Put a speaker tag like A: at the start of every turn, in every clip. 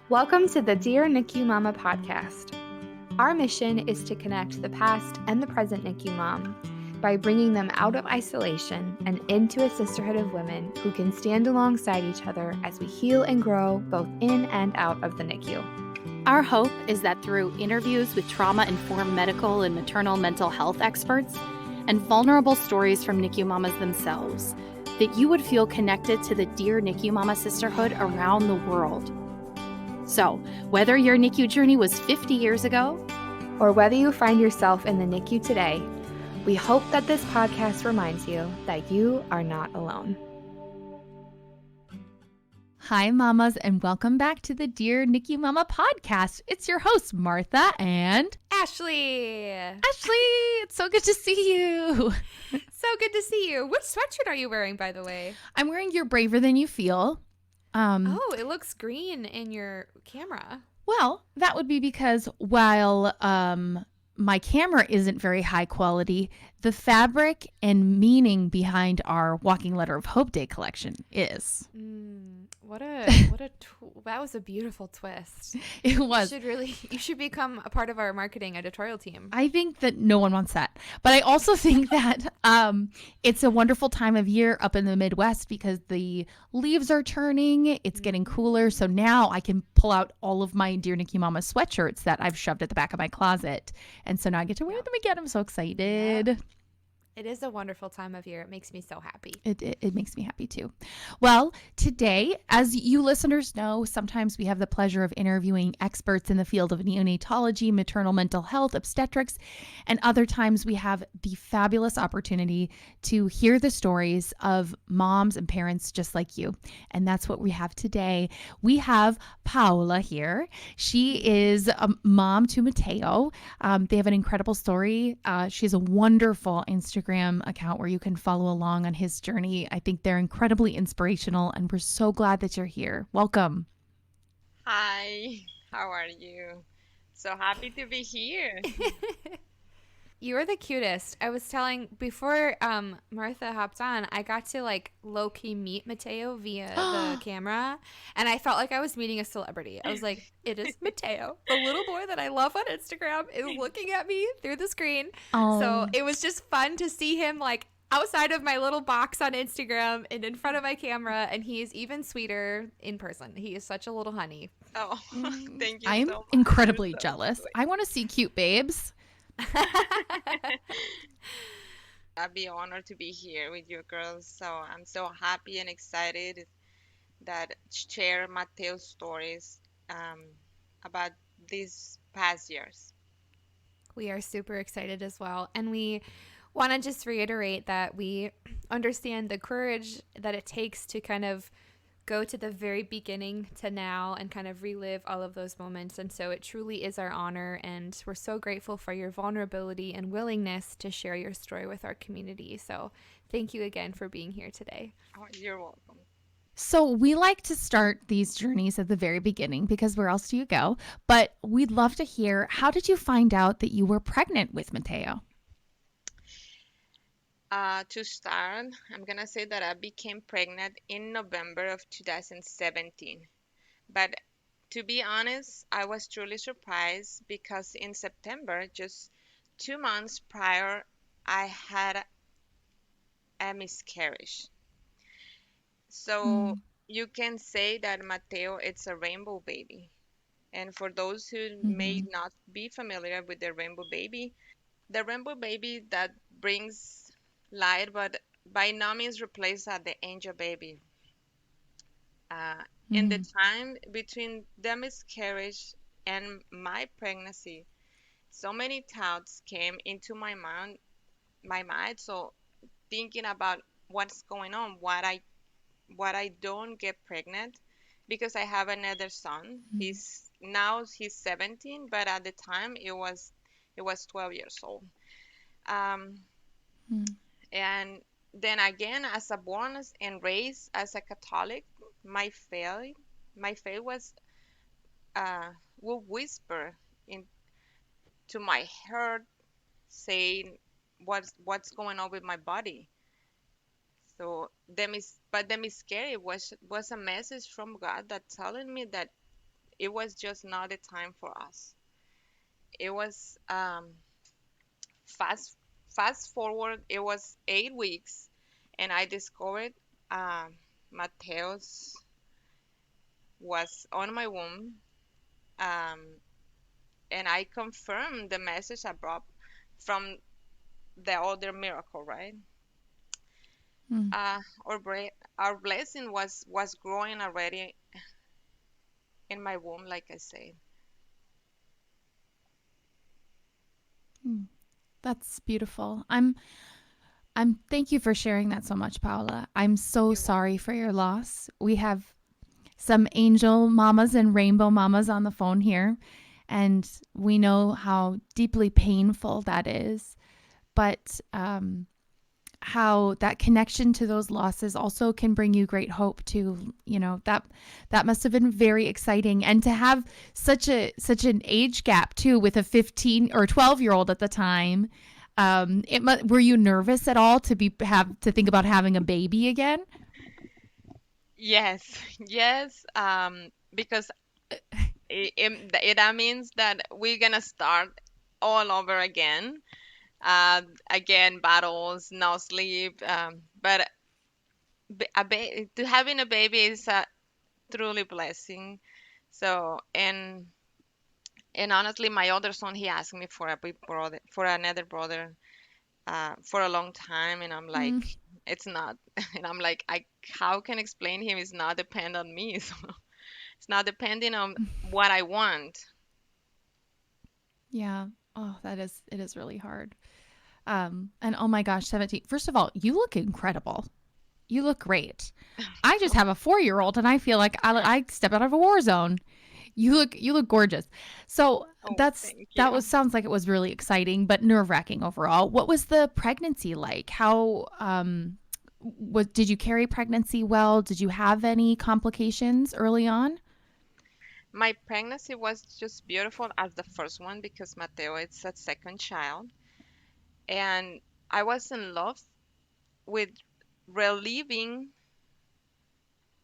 A: Welcome to the Dear NICU Mama podcast. Our mission is to connect the past and the present NICU mom by bringing them out of isolation and into a sisterhood of women who can stand alongside each other as we heal and grow both in and out of the NICU.
B: Our hope is that through interviews with trauma-informed medical and maternal mental health experts and vulnerable stories from NICU mamas themselves, that you would feel connected to the Dear NICU Mama sisterhood around the world. So, whether your NICU journey was 50 years ago,
A: or whether you find yourself in the NICU today, we hope that this podcast reminds you that you are not alone.
C: Hi, mamas, and welcome back to the Dear NICU Mama podcast. It's your host, Martha and
A: Ashley!
C: Ashley, it's so good to see you.
A: So good to see you. Which sweatshirt are you wearing, by the way?
C: I'm wearing You're Braver Than You Feel.
A: It looks green in your camera.
C: Well, that would be because while my camera isn't very high quality, the fabric and meaning behind our Walking Letter of Hope Day collection is.
A: That was a beautiful twist.
C: It was.
A: You should become a part of our marketing editorial team.
C: I think that no one wants that. But I also think that it's a wonderful time of year up in the Midwest because the leaves are turning. It's getting cooler. So now I can pull out all of my Dear NICU Mama sweatshirts that I've shoved at the back of my closet. And so now I get to wear them again. I'm so excited.
A: Yeah. It is a wonderful time of year. It makes me so happy.
C: It makes me happy too. Well, today, as you listeners know, sometimes we have the pleasure of interviewing experts in the field of neonatology, maternal mental health, obstetrics, and other times we have the fabulous opportunity to hear the stories of moms and parents just like you. And that's what we have today. We have Paola here. She is a mom to Mateo. They have an incredible story. She has a wonderful Instagram account where you can follow along on his journey. I think they're incredibly inspirational, and we're so glad that you're here. Welcome.
D: Hi, how are you? So happy to be here.
A: You are the cutest. I was telling before Martha hopped on, I got to low-key meet Mateo via the camera, and I felt like I was meeting a celebrity. I was like, it is Mateo. The little boy that I love on Instagram is looking at me through the screen.
C: Oh.
A: So it was just fun to see him outside of my little box on Instagram and in front of my camera, and he is even sweeter in person. He is such a little honey.
D: Oh, thank you.
C: I'm
D: so much.
C: incredibly
D: You're so
C: jealous.
D: sweet.
C: I want to see cute babes.
D: I'd be honored to be here with you girls. So I'm so happy and excited that share Mateo's stories about these past years.
A: We are super excited as well. And we want to just reiterate that we understand the courage that it takes to kind of go to the very beginning to now and kind of relive all of those moments. And so it truly is our honor. And we're so grateful for your vulnerability and willingness to share your story with our community. So thank you again for being here today.
D: Oh, you're welcome.
C: So we like to start these journeys at the very beginning because where else do you go? But we'd love to hear, how did you find out that you were pregnant with Mateo?
D: To start, I'm gonna say that I became pregnant in November of 2017. But to be honest, I was truly surprised because in September, just 2 months prior, I had a miscarriage. So you can say that Mateo, it's a rainbow baby. And for those who may not be familiar with the rainbow baby that brings light, but by no means replaces the angel baby. In the time between the miscarriage and my pregnancy, so many thoughts came into my mind. So thinking about what's going on, what I don't get pregnant, because I have another son. He's 17, but at the time it was 12 years old. Um, and then again, as a born and raised as a Catholic, my faith was will whisper into my heart, saying what's going on with my body. So the miscarriage was a message from God that telling me that it was just not the time for us. It was fast fast forward. It was 8 weeks, and I discovered um, Mateo's was on my womb, um, and I confirmed the message I brought from the other miracle, right?
C: Mm,
D: Our blessing was growing already in my womb, like I said.
C: mm. That's beautiful. I'm thank you for sharing that so much, Paola. I'm so
D: You're welcome.
C: sorry for your loss. We have some angel mamas and rainbow mamas on the phone here, and we know how deeply painful that is. But how that connection to those losses also can bring you great hope too. That must have been very exciting, and to have such an age gap too with a 15 or 12-year old at the time. Were you nervous at all have to think about having a baby again?
D: Yes, yes, because that means that we're gonna start all over again. Again, battles, no sleep. But to having a baby is a truly blessing. So, and honestly, my other son, he asked me for a big brother, for another brother, for a long time, and I'm
C: Mm,
D: like, it's not, and I'm like, how can I explain him? It's not depend on me, so it's not depending on what I want.
C: yeah. Oh, it is really hard. And oh my gosh, 17. First of all, you look incredible. You look great. I just have a 4-year-old and I feel like I stepped out of a war zone. You look gorgeous. So
D: Oh, thank
C: that
D: you.
C: was sounds like it was really exciting, but nerve wracking overall. What was the pregnancy like? How did you carry pregnancy well? Did you have any complications early on?
D: My pregnancy was just beautiful as the first one because Mateo is a second child, and I was in love with reliving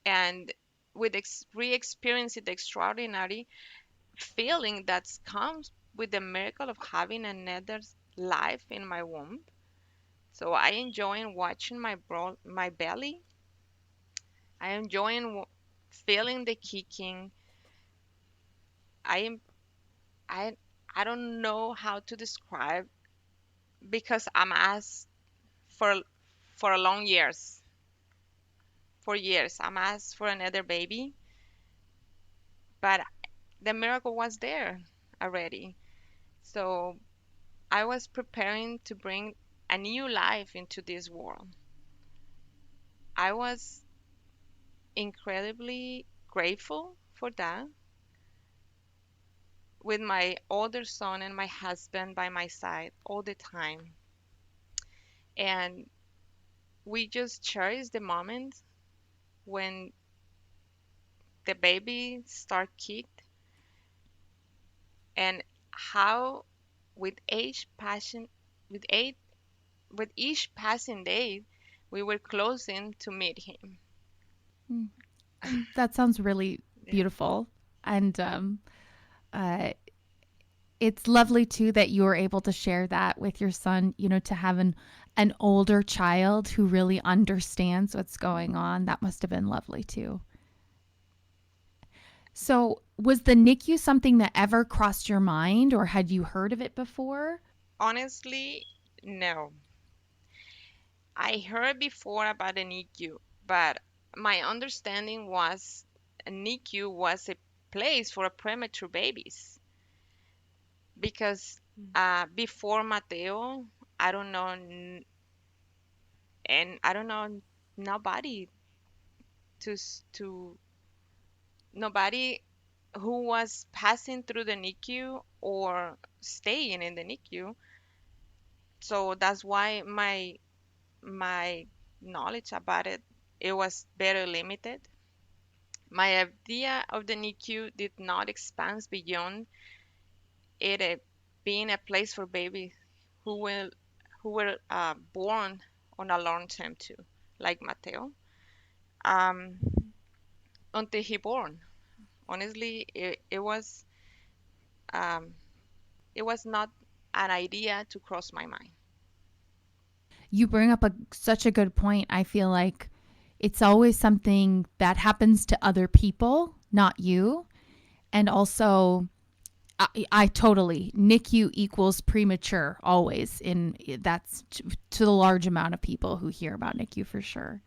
D: and with re-experiencing the extraordinary feeling that comes with the miracle of having another life in my womb. So I enjoy watching my belly. I enjoy feeling the kicking. I am I I don't know how to describe because I'm asked for for a long years. For years, I'm asked for another baby, but the miracle was there already. So I was preparing to bring a new life into this world. I was incredibly grateful for that, with my older son and my husband by my side all the time. And we just cherished the moment when the baby start kicked, and how with each passion with each with each passing day we were closing to meet him.
C: Mm. That sounds really
D: Yeah.
C: beautiful. And uh, it's lovely too that you were able to share that with your son, to have an older child who really understands what's going on. That must have been lovely too. So, was the NICU something that ever crossed your mind or had you heard of it before?
D: Honestly, no. I heard before about the NICU, but my understanding was a NICU was a place for premature babies because before Mateo, I don't know, and I don't know nobody to nobody who was passing through the NICU or staying in the NICU. So that's why my knowledge about it was very limited. My idea of the NICU did not expand beyond it being a place for babies who will who were born on a long term too, like Mateo, um, until he born Honestly, um, it was not an idea to cross my mind.
C: You bring up such a good point. I feel like it's always something that happens to other people, not you. And also, I totally NICU equals premature always. In that's to the large amount of people who hear about NICU for sure.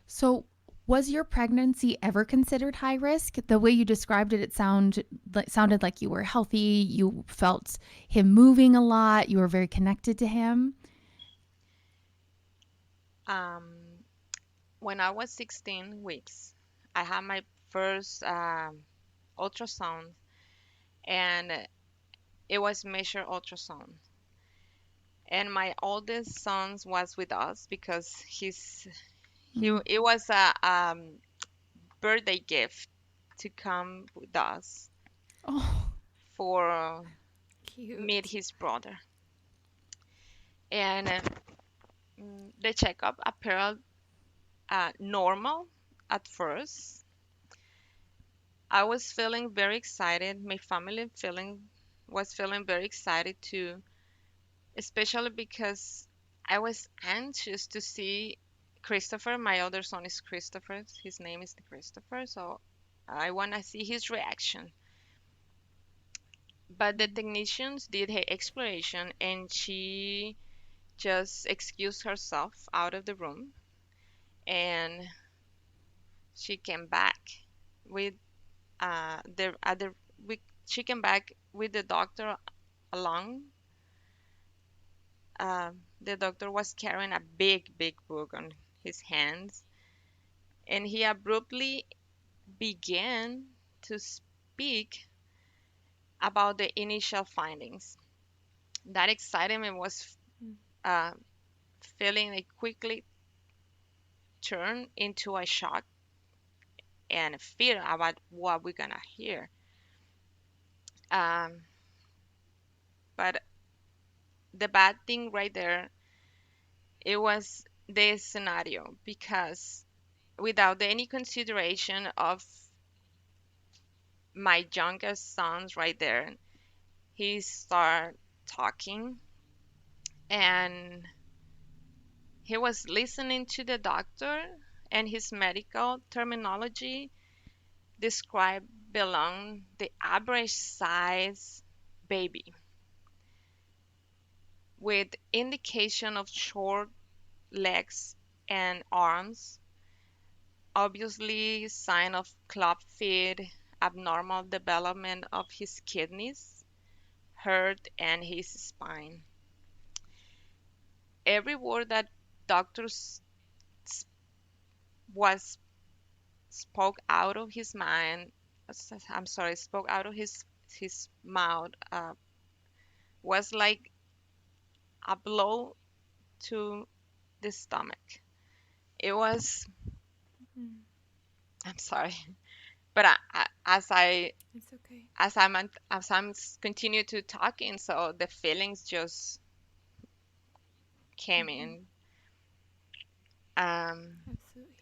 C: So, was your pregnancy ever considered high risk? The way you described it, sounded like you were healthy. You felt him moving a lot. You were very connected to him.
D: Um, when I was 16 weeks, I had my first ultrasound, and it was measured ultrasound. And my oldest son was with us because
C: Mm.
D: it was a birthday gift to come with us
C: Oh,
D: for meet
A: Cute.
D: his brother. And the checkup appeared normal at first. I was feeling very excited. My family feeling was feeling very excited too, especially because I was anxious to see Christopher. My other son is Christopher. His name is Christopher, so I want to see his reaction. But the technicians did her exploration, and she just excused herself out of the room, and she came back with the other we she came back with the doctor along. The doctor was carrying a big book on his hands, and he abruptly began to speak about the initial findings. That excitement was uh, feeling like quickly turned into a shock and fear about what we're gonna hear. Um, but the bad thing right there, it was this scenario because without any consideration of my youngest sons right there, he started talking and he was listening to the doctor and his medical terminology described belong the average size baby with indication of short legs and arms, obviously sign of club feet, abnormal development of his kidneys, heart, and his spine. Every word that doctors was spoke out of his mind, I'm sorry, spoke out of his mouth, was like a blow to the stomach. It was,
A: Mm,
D: I'm sorry, but
A: it's okay.
D: as I'm continue to talking, so the feelings just came
A: Hmm.
D: in. Um,
A: Absolutely.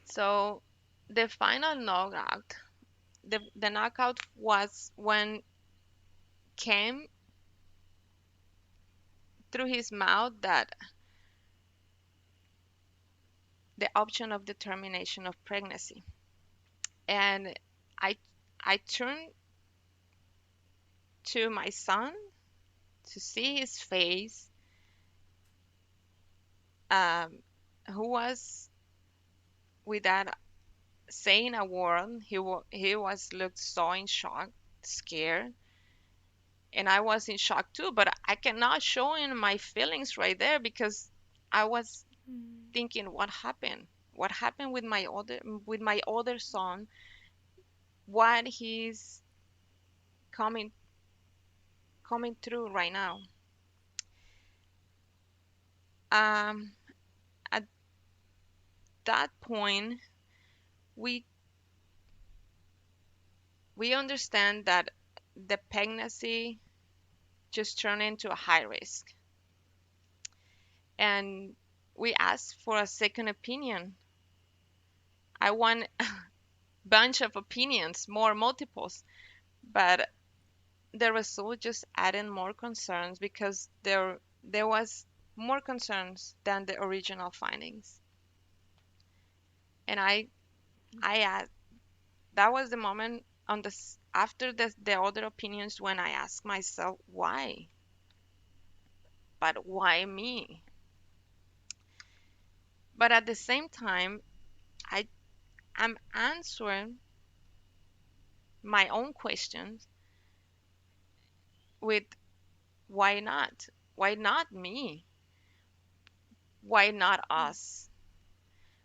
D: so the final knockout, the knockout was when came through his mouth that the option of determination of pregnancy. And I I turned to my son to see his face, um, who was without saying a word. He was looked so in shock, scared, and I was in shock too. But I cannot show him my feelings right there because I was
A: Mm,
D: thinking, what happened? What happened with my other son? What he's coming coming through right now? Um, at that point, we we understand that the pregnancy just turned into a high risk, and we asked for a second opinion. I want bunch of opinions, more multiples. But the result just added more concerns because there was more concerns than the original findings. And I asked, that was the moment on after the other opinions when I asked myself why, but why me? But at the same time, I am answering my own questions with why not? Why not me? Why not us?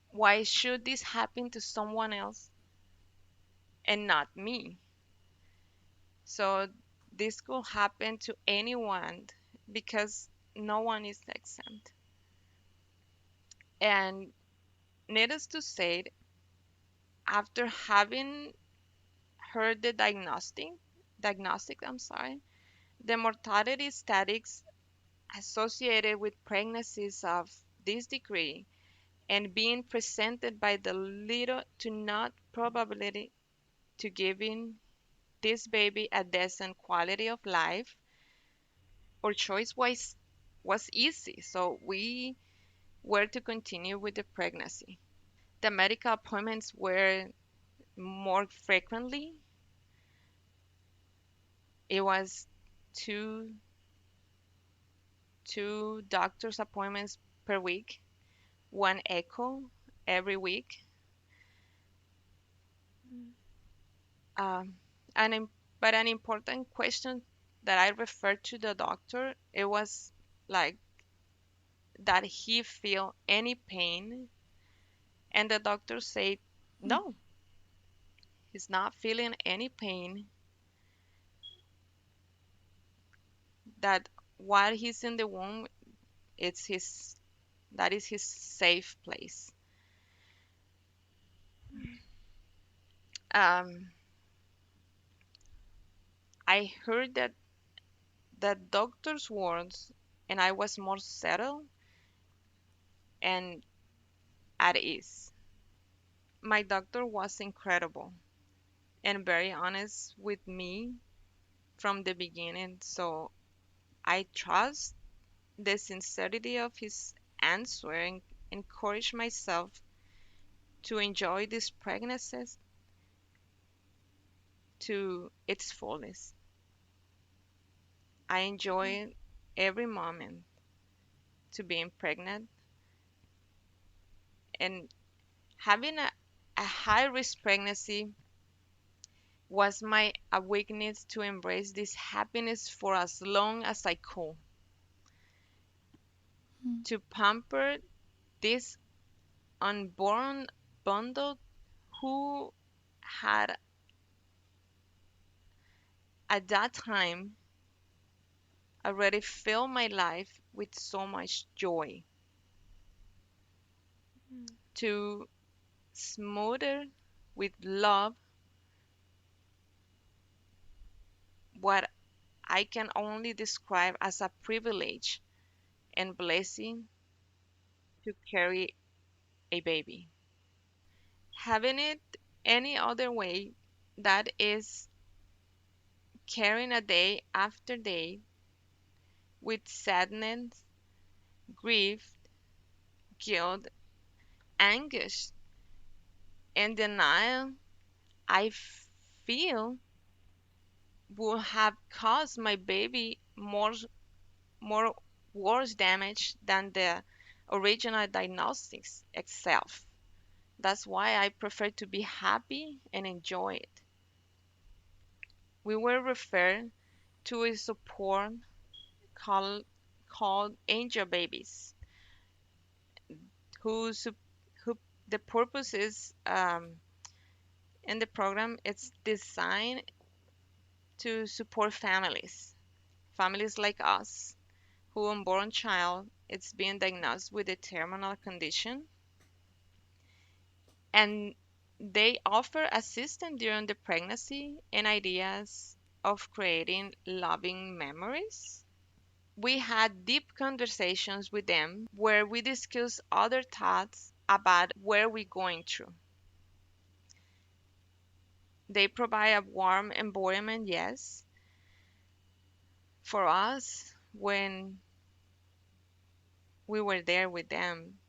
D: Why should this happen to someone else and not me? So this could happen to anyone because no one is exempt. And needless to say, after having heard the I'm sorry, the mortality statistics associated with pregnancies of this degree and being presented by the little to not probability to giving this baby a decent quality of life, our choice was easy. So we were to continue with the pregnancy. The medical appointments were more frequently. It was two two doctor's appointments per week, one echo every week. Um, and but an important question that I referred to the doctor, it was like that he feel any pain, and the doctor said no, he's not feeling any pain. That while he's in the womb, it's his that is his safe place. Um, I heard that the doctor's words, and I was more settled and at ease. My doctor was incredible and very honest with me from the beginning, so I trust the sincerity of his answer and encourage myself to enjoy this pregnancy to its fullest. I enjoy every moment to being pregnant and having a high risk pregnancy was my awakeness to embrace this happiness for as long as I could, to pamper this unborn bundle who had at that time already filled my life with so much joy, to smother with love what I can only describe as a privilege and blessing to carry a baby. Having it any other way, that is carrying a day after day with sadness, grief, guilt, anguish, and denial, I feel will have caused my baby more worse damage than the original diagnostics itself. That's why I prefer to be happy and enjoy it. We were referred to a support called called angel babies, who who the purpose is in the program. It's designed to support families like us, who unborn child is being diagnosed with a terminal condition, and they offer assistance during the pregnancy and ideas of creating loving memories. We had deep conversations with them where we discussed other thoughts about where we're going through. They provide a warm environment, yes, for us when we were there with them.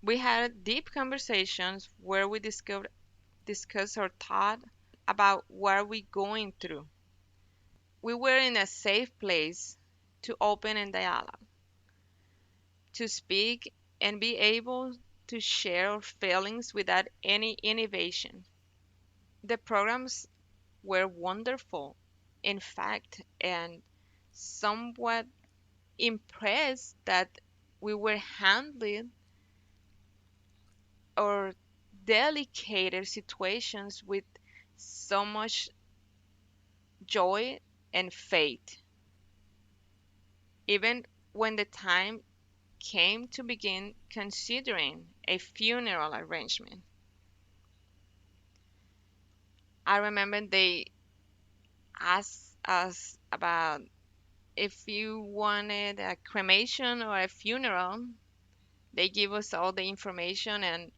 D: We had deep conversations where we discussed our thought about what we're going through. We were in a safe place to open and dialogue, to speak and be able to share our feelings without any inhibition. The programs were wonderful, in fact, and somewhat impressed that we were handling our delicate situations with so much joy and faith. Even when the time came to begin considering a funeral arrangement, I remember they asked us about if you wanted a cremation or a funeral. They give us all the information, and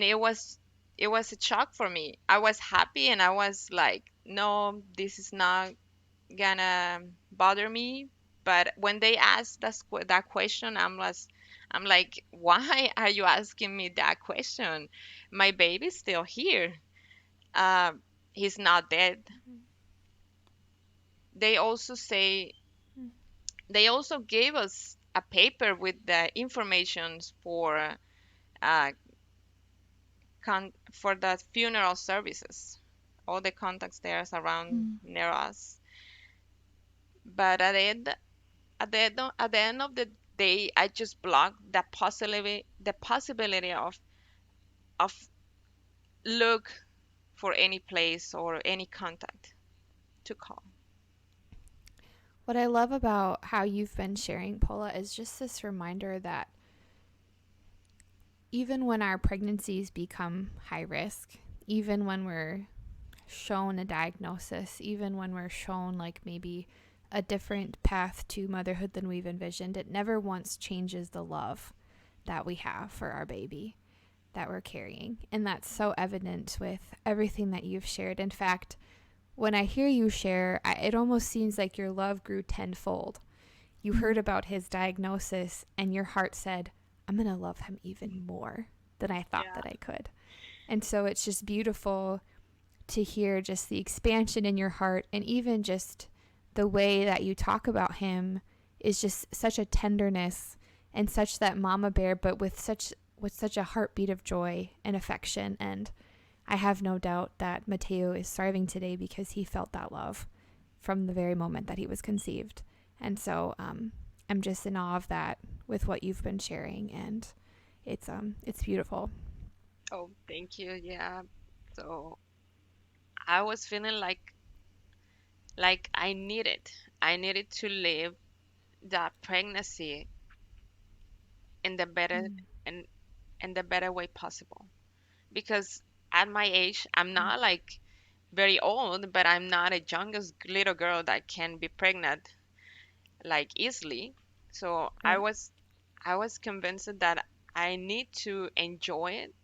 D: it was a shock for me. I was happy and I was like, no, this is not gonna bother me. But when they asked that question, I'm like, why are you asking me that question? My baby's still here. Uh, he's not dead. They also say they also gave us a paper with the informations uh, for the funeral services, all the contacts there around
C: Mm.
D: near us. But at the end of the day, I just blocked the possibility of look for any place or any contact to call.
A: What I love about how you've been sharing, Paula, is just this reminder that even when our pregnancies become high risk, even when we're shown a diagnosis, even when we're shown like maybe a different path to motherhood than we've envisioned, it never once changes the love that we have for our baby that we're carrying. And that's so evident with everything that you've shared. In fact, when I hear you share, it almost seems like your love grew tenfold. You heard about his diagnosis and your heart said, I'm going to love him even more than I thought
D: Yeah.
A: that I could. And so it's just beautiful to hear just the expansion in your heart, and even just the way that you talk about him is just such a tenderness and such that mama bear, but with such a heartbeat of joy and affection. And I have no doubt that Mateo is thriving today because he felt that love from the very moment that he was conceived. And so I'm just in awe of that with what you've been sharing, and it's beautiful.
D: Oh, thank you. Yeah. So I was feeling like I needed to live that pregnancy in the better
A: Mm.
D: in in the better way possible. Because at my age, I'm
A: Mm.
D: not like very old, but I'm not a youngest little girl that can be pregnant like easily. So I
A: Right.
D: was I was convinced that I need to enjoy it,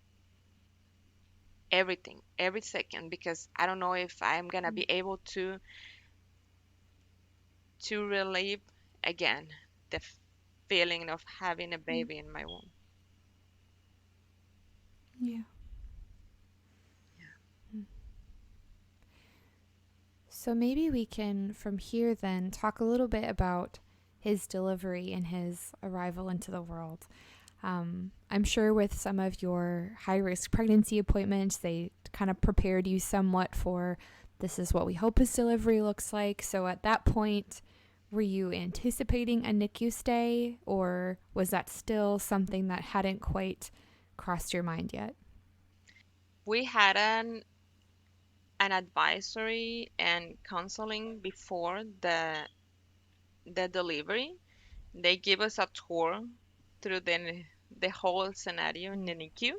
D: everything, every second, because I don't know if I'm gonna
A: Mm.
D: be able to relive again the feeling of having a
A: Mm.
D: baby in my womb.
A: Yeah. Mm. So maybe we can, from here, then talk a little bit about his delivery and his arrival into the world. I'm sure with some of your high risk pregnancy appointments, they kind of prepared you somewhat for this is what we hope his delivery looks like. So at that point, were you anticipating a NICU stay, or was that still something that hadn't quite crossed your mind yet?
D: We had an advisory and counseling before the delivery. They give us a tour through the whole scenario in the
A: Mm.
D: NICU,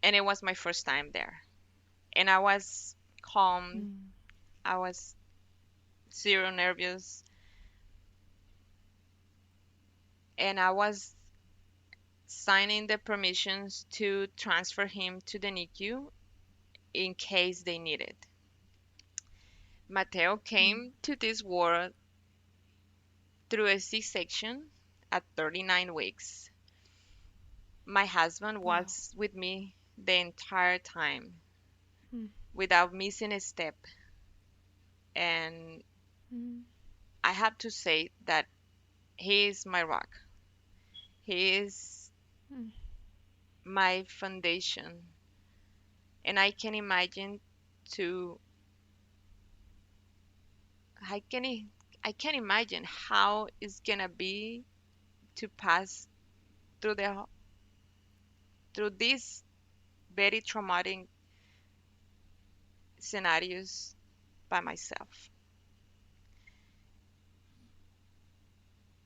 D: and it was my first time there. And I was calm.
A: Mm.
D: I was zero nervous, and I was signing the permissions to transfer him to the NICU in case they needed. Mateo came to this world through a C-section at 39 weeks. My husband
A: Wow.
D: was with me the entire time
A: Mm.
D: without missing a step. And
A: Mm.
D: I have to say that he is my rock. He is
A: Mm.
D: my foundation. And I can imagine to I can I can imagine how it's gonna be to pass through the through these very traumatic scenarios by myself.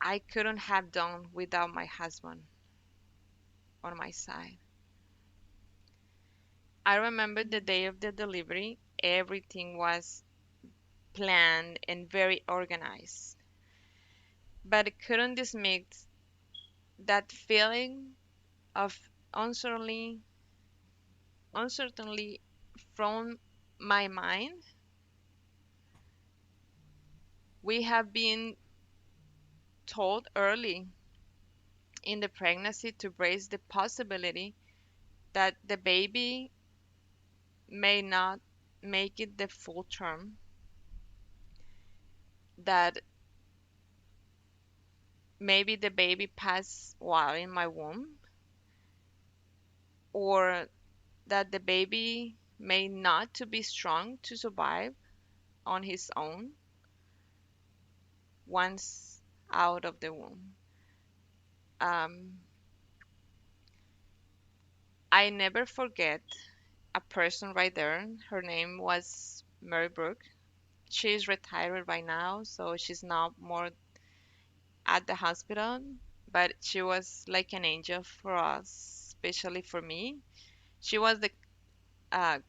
D: I couldn't have done without my husband on my side. I remember the day of the delivery, everything was planned and very organized. But I couldn't dismiss that feeling of uncertainty, uncertainty from my mind. We have been told early in the pregnancy to brace the possibility that the baby may not make it the full term, that maybe the baby passed while in my womb, or that the baby may not to be strong to survive on his own once out of the womb. Um, I never forget a person right there. Her name was Mary Brooke. She's retired right now, so she's not more at the hospital, but she was like an angel for us, especially for me. She was the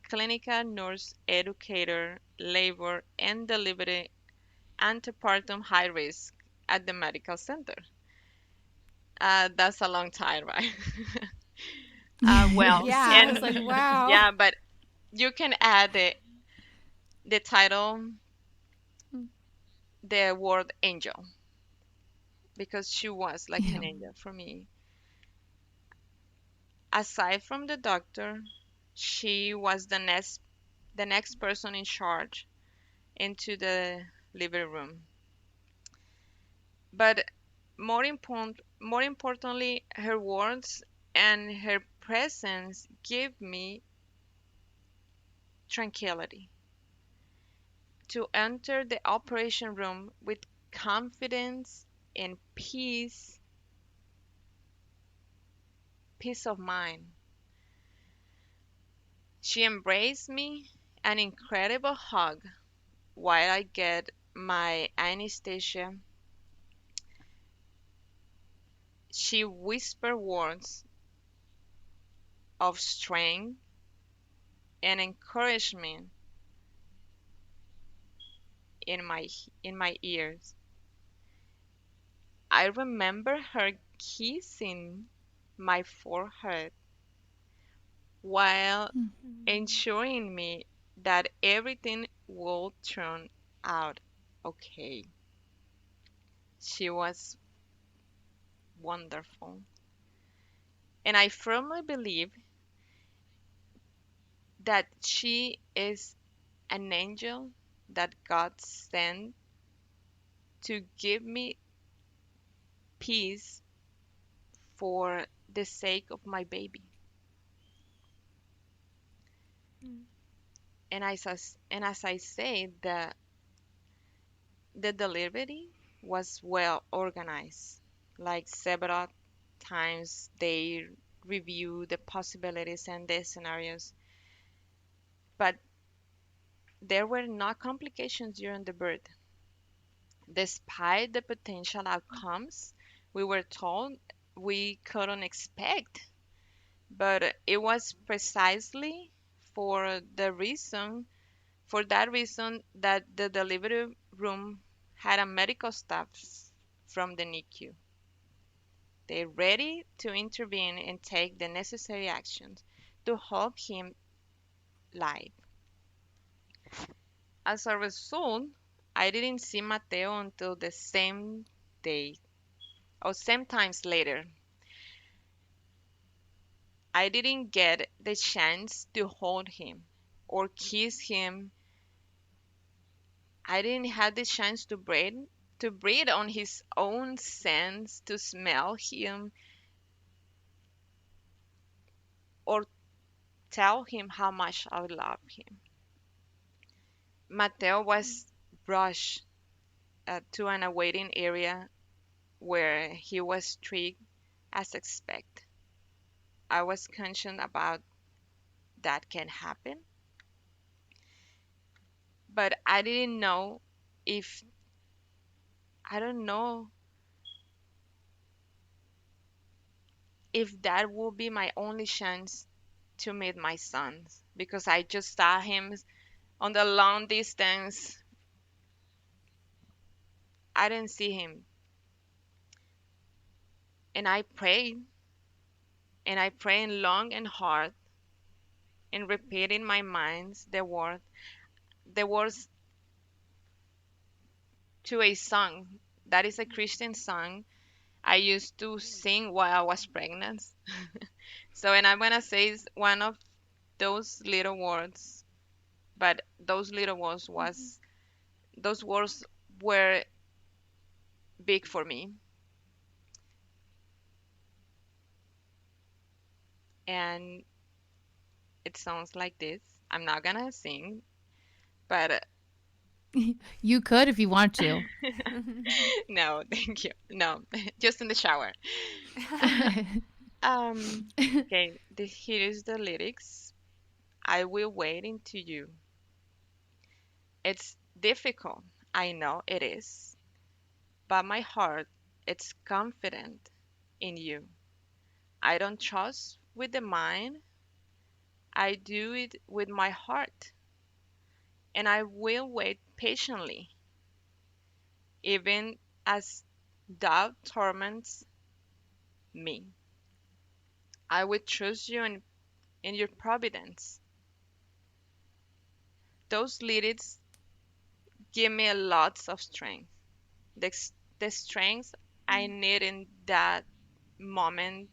D: clinical nurse educator, labor and delivery antepartum high risk at the medical center. That's a long time, right? Well,
A: Yeah, I was
D: and
A: like, wow.
D: yeah, but you can add the title, the word angel, because she was like
C: Yeah.
D: an angel for me. Aside from the doctor, she was the next person in charge into the living room. But more importantly, her words and her presence give me tranquility to enter the operation room with confidence and peace of mind. She embraced me an incredible hug while I get my anesthesia. She whispered words of strength and encouragement in my ears. I remember her kissing my forehead while ensuring me that everything will turn out okay. She was wonderful. And I firmly believe that she is an angel that God sent to give me peace for the sake of my baby. And as I say, the delivery was well organized. Like several times they review the possibilities and the scenarios, but there were no complications during the birth. Despite the potential outcomes we were told we couldn't expect, but it was precisely for for that reason that the delivery room had a medical staff from the NICU. They're ready to intervene and take the necessary actions to help him live. As a result, I didn't see Mateo until the same day or sometimes later. I didn't get the chance to hold him or kiss him. I didn't have the chance to breathe on his own scents, to smell him, or tell him how much I love him. Mateo was rushed to an awaiting area where he was treated as expected. I was conscious about that can happen, but if I don't know if that will be my only chance to meet my son because I just saw him on the long distance. I didn't see him, and I prayed long and hard, and repeat in my mind the words to a song that is a Christian song I used to sing while I was pregnant. So, and I'm gonna say one of those little words, but those words were big for me, and it sounds like this. I'm not gonna sing, but
C: You could if you want to.
D: no, thank you. No, just in the shower. Okay, here is the lyrics. I will wait into you. It's difficult, I know it is, but my heart, it's confident in you. I don't trust with the mind, I do it with my heart, and I will wait patiently, even as doubt torments me. I will trust you in your providence. Those lyrics give me a lots of strength. The strength I need in that moment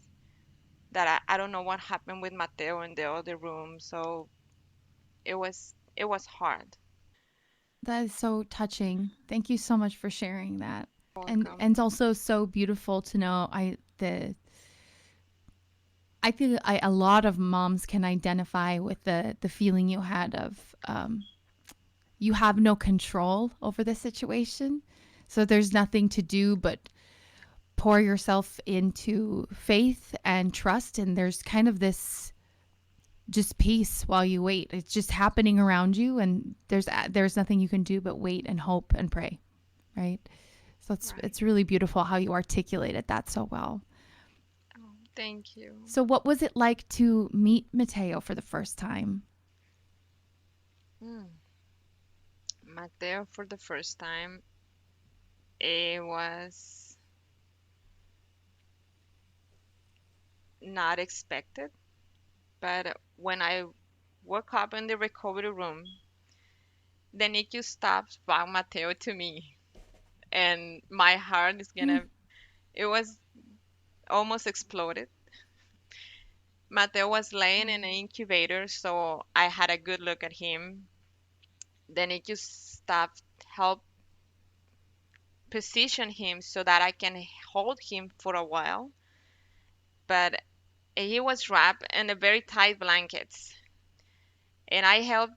D: that I don't know what happened with Mateo in the other room. So it was hard.
C: That is so touching. Thank you so much for sharing that. And
D: Welcome.
C: it's also so beautiful to know I feel a lot of moms can identify with the feeling you had of you have no control over the situation. So there's nothing to do but pour yourself into faith and trust, and there's kind of this just peace while you wait. It's just happening around you, and there's nothing you can do but wait and hope and pray, right? So
D: Right.
C: it's really beautiful how you articulated that so well.
D: Oh, thank you.
C: So what was it like to meet Mateo for the first time?
D: Mm. Mateo for the first time, it was not expected, but when I woke up in the recovery room, the NICU staff brought Mateo to me, and my heart is
C: Mm.
D: gonna, it was almost exploded. Mateo was laying in an incubator, so I had a good look at him. The NICU staff helped position him so that I can hold him for a while, but he was wrapped in a very tight blankets, and I held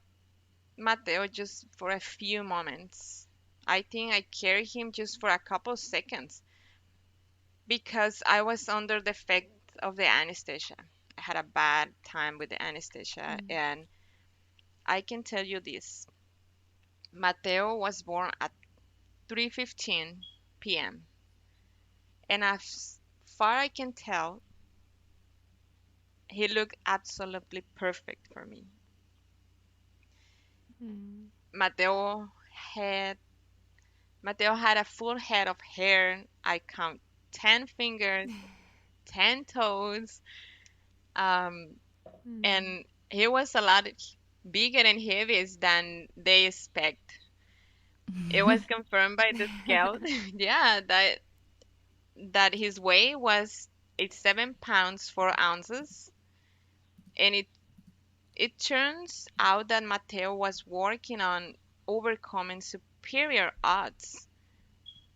D: Mateo just for a few moments. I think I carried him just for a couple seconds because I was under the effect of the anesthesia. I had a bad time with the anesthesia, and I can tell you this. Mateo was born at 3:15 p.m. and as far I can tell, he looked absolutely perfect for me. Mateo had Mateo had a full head of hair. I count 10 fingers. 10 toes. Um,
A: Mm.
D: and he was a lot bigger and heavier than they expect. It was confirmed by the scale, yeah, that his weight was, it's 7 pounds 4 ounces, and it turns out that Mateo was working on overcoming superior odds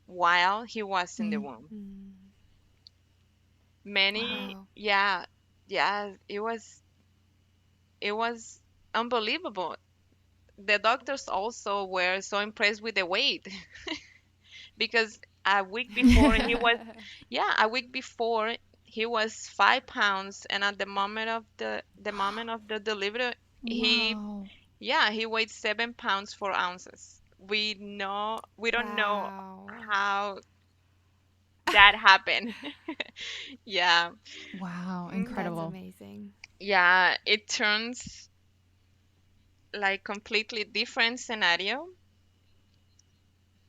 D: while he was in the
C: Mm.
D: womb.
A: Mm.
D: Many,
A: Wow.
D: yeah, yeah, it was unbelievable. The doctors also were so impressed with the weight because a week before he was, yeah, a week before he was 5 pounds, and at the moment of the delivery, he,
C: Wow.
D: yeah, he weighed 7 pounds 4 ounces. We don't know
A: Wow.
D: how that happened. Yeah.
C: Wow.
D: Mm,
A: That's
C: Incredible.
A: amazing.
D: yeah, it turns like completely different scenario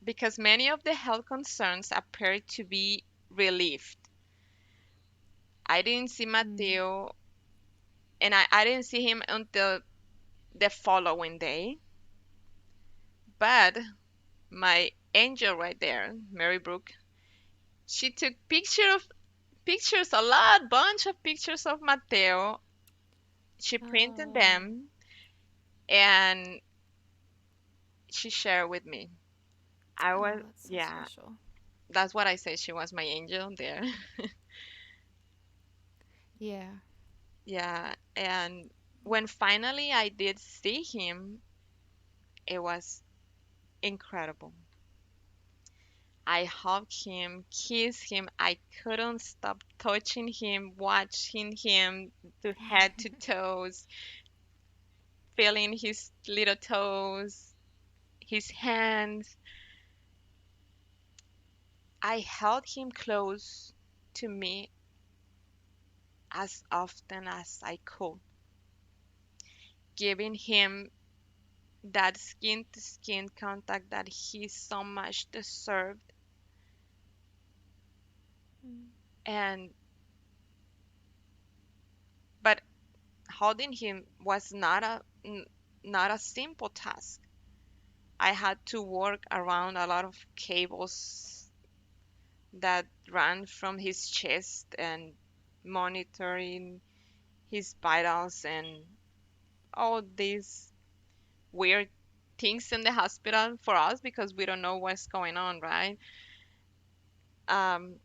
D: because many of the health concerns appear to be relieved. I didn't see
A: Mm.
D: Mateo, and I didn't see him until the following day. But my angel right there, Mary Brooke, she took pictures, a lot, bunch of pictures of Mateo. She printed
A: Oh.
D: them and she shared with me. I was,
A: Oh, that's so
D: yeah,
A: special.
D: that's what I said. She was my angel there.
A: Yeah.
D: Yeah, and when finally I did see him, it was incredible. I hugged him, kissed him. I couldn't stop touching him, watching him to head to toes, feeling his little toes, his hands. I held him close to me as often as I could, giving him that skin to skin contact that he so much deserved.
A: Mm.
D: And but holding him was not a simple task. I had to work around a lot of cables that ran from his chest and monitoring his vitals and all these weird things in the hospital for us because we don't know what's going on, right? Um,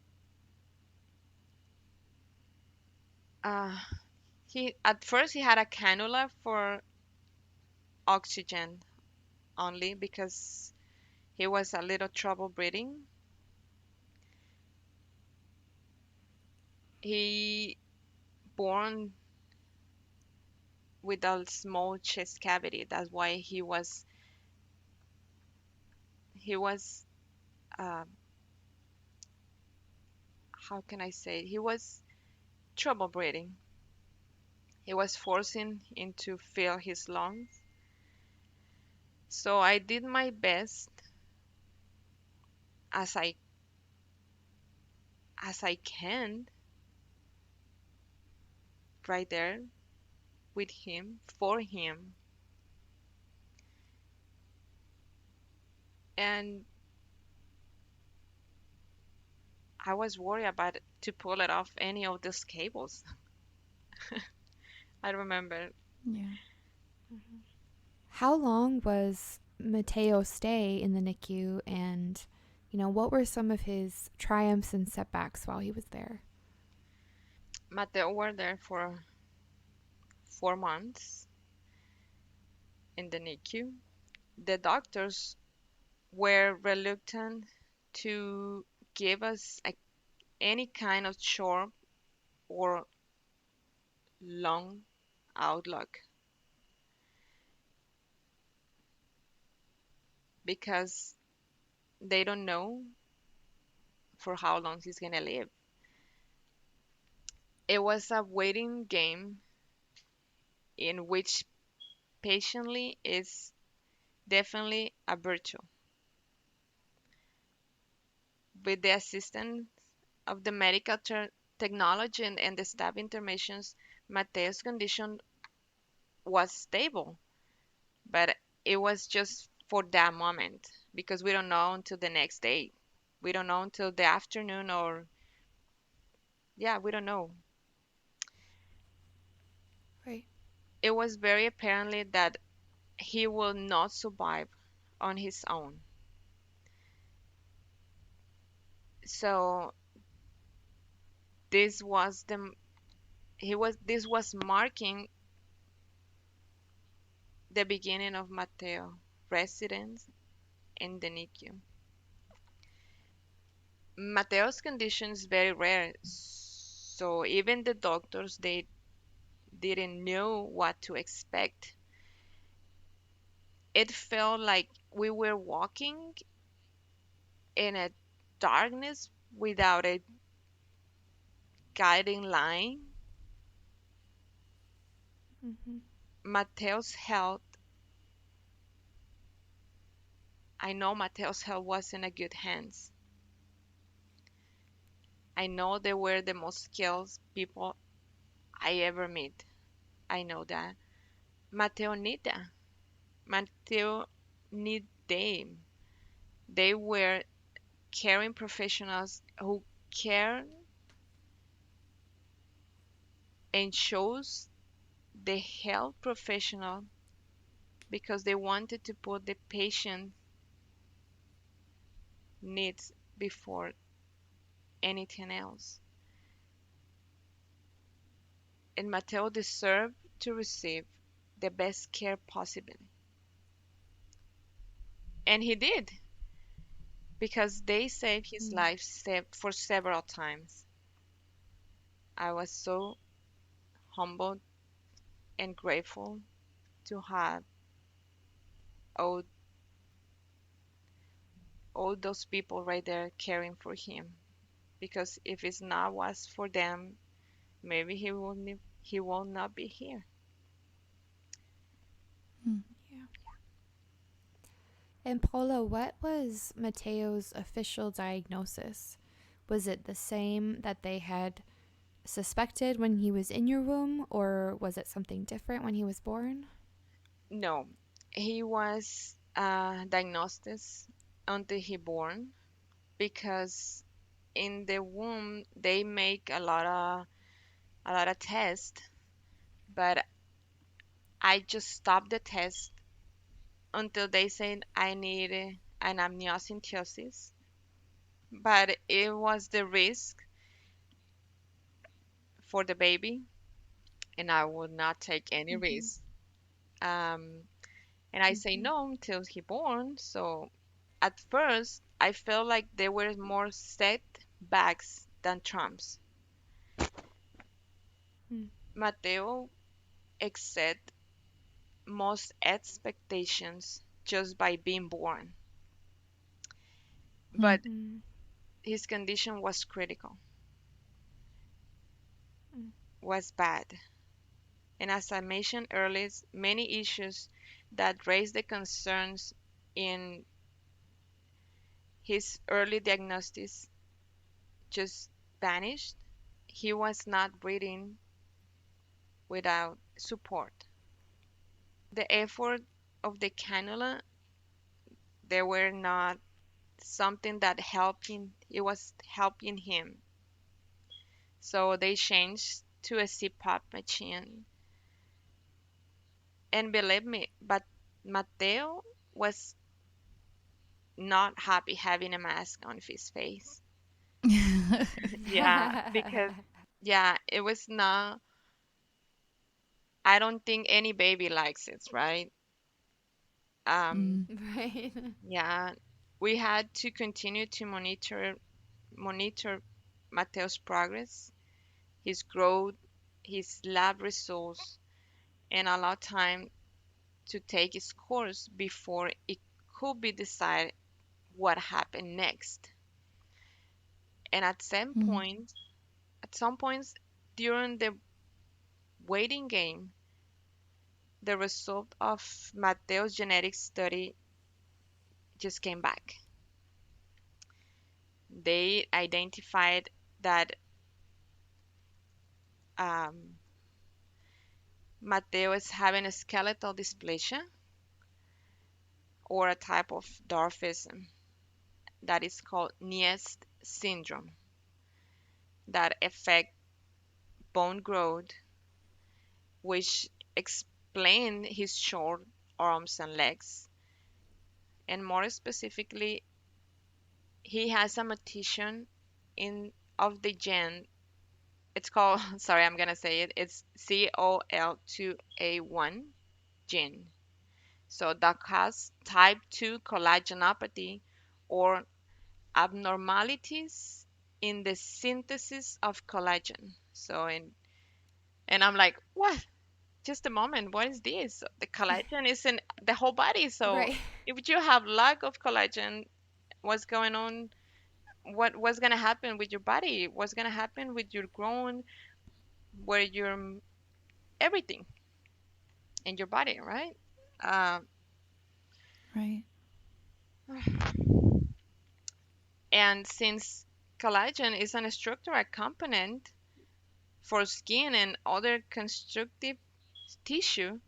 D: uh, he at first he had a cannula for oxygen only because he was a little trouble breathing. He born with a small chest cavity. That's why he was uh, how can I say? He was trouble breathing. He was forcing him to fill his lungs. So I did my best as I can right there with him for him. And I was worried about to pull it off any of those cables. I remember
C: Yeah.
A: How long was Mateo's stay in the NICU, and what were some of his triumphs and setbacks while he was there?
D: Mateo were there for 4 months in the NICU. The doctors were reluctant to give us any kind of short or long outlook because they don't know for how long he's gonna live. It was a waiting game in which patiently is definitely a virtue. With the assistance of the medical technology and the staff interventions, Mateo's condition was stable, but it was just for that moment because we don't know until the next day. We don't know until the afternoon or, yeah, we don't know.
A: Right.
D: It was very apparently that he will not survive on his own. So this was the this was marking the beginning of Mateo residence in the NICU. Mateo's condition is very rare, so even the doctors they didn't know what to expect. It felt like we were walking in a darkness without a guiding line.
A: Mm-hmm.
D: Mateo's health, I know Mateo's health was in a good hands. I know they were the most skilled people I ever met. I know that. Mateo need that. Mateo need them. They were caring professionals who care and shows the health professional because they wanted to put the patient needs before anything else. And Mateo deserved to receive the best care possible. And he did because they saved his life for several times. I was so humbled and grateful to have all, all those people right there caring for him. Because if it's not was for them, maybe he will not be here.
A: Yeah. And Paula, what was Mateo's official diagnosis? Was it the same that they had suspected when he was in your womb, or was it something different when he was born?
D: No, he was diagnosed until he born because in the womb they make a lot of tests, but I just stopped the test until they said I need an amniocentesis. But it was the risk for the baby, and I would not take any
A: Mm-hmm.
D: risk. Um, and I say
A: Mm-hmm.
D: no until he born. So at first, I felt like there were more setbacks than trumps.
A: Mm-hmm.
D: Mateo exceeded most expectations just by being born, but
A: Mm-hmm.
D: his condition was critical, was bad. And as I mentioned earlier, many issues that raised the concerns in his early diagnosis just vanished. He was not breathing without support. The effort of the cannula, they were not something that helping, it was helping him. So they changed to a CPAP machine. And believe me, but Mateo was not happy having a mask on his face. Yeah, because yeah, it was not, I don't think any baby likes it, right? Um,
C: Mm.
A: Right.
D: yeah, we had to continue to monitor Mateo's progress, his growth, his lab results, and allow time to take its course before it could be decided what happened next. And
C: Mm.
D: at some points during the waiting game, the result of Mateo's genetic study just came back. They identified that Um, Mateo is having a skeletal dysplasia or a type of dwarfism that is called Kniest Syndrome that affect bone growth, which explain his short arms and legs. And more specifically, he has a mutation in of the gene. It's called, sorry, I'm gonna say it. It's COL2A1 gene. So that has type 2 collagenopathy or abnormalities in the synthesis of collagen. And I'm like, what? Just a moment, what is this? The collagen is in the whole body. So
A: Right.
D: if you have lack of collagen, what's going on? What's gonna happen with your body? What's gonna happen with your growth, where your everything in your body, right? Uh,
C: Right.
D: and since collagen is an structural component for skin and other constructive tissue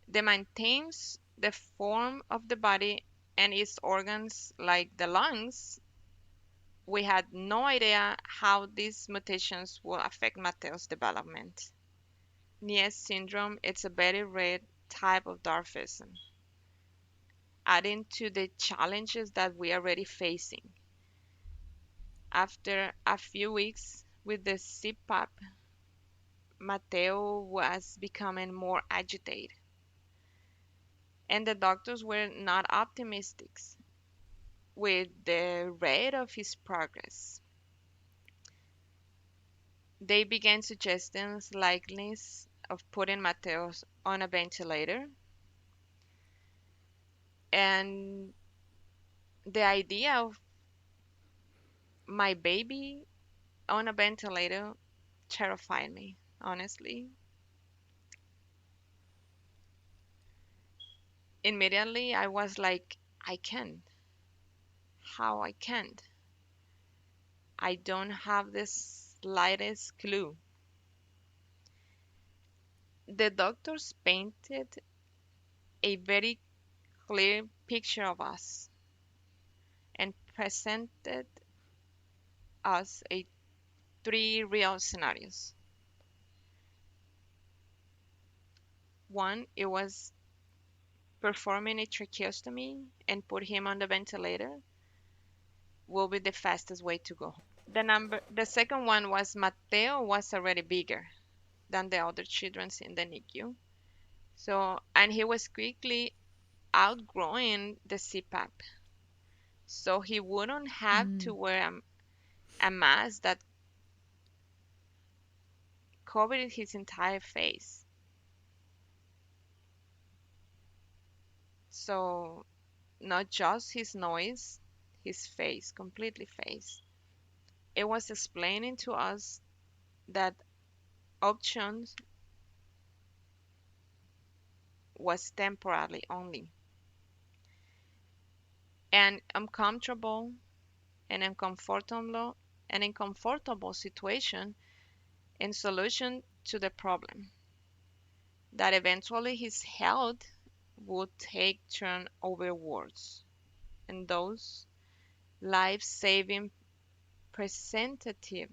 D: that maintains the form of the body and its organs like the lungs, we had no idea how these mutations will affect Mateo's development. Kniest syndrome is a very rare type of dwarfism, adding to the challenges that we are already facing. After a few weeks with the CPAP, Mateo was becoming more agitated, and the doctors were not optimistic with the rate of his progress. They began suggesting likeliness of putting Mateo on a ventilator, and the idea of my baby on a ventilator terrified me, honestly. Immediately, I was like, I can't. How I can't? I don't have the slightest clue. The doctors painted a very clear picture of us and presented us a three real scenarios. One, it was performing a tracheostomy and put him on the ventilator will be the fastest way to go. The second one was Mateo was already bigger than the other children in the NICU. So, and he was quickly outgrowing the CPAP. So he wouldn't have to
C: Mm.
D: wear a mask that covered his entire face. So not just his nose, his face, completely face. It was explaining to us that options was temporarily only. And uncomfortable and uncomfortable situation and solution to the problem. That eventually his health would take turn over words. And those life-saving preventative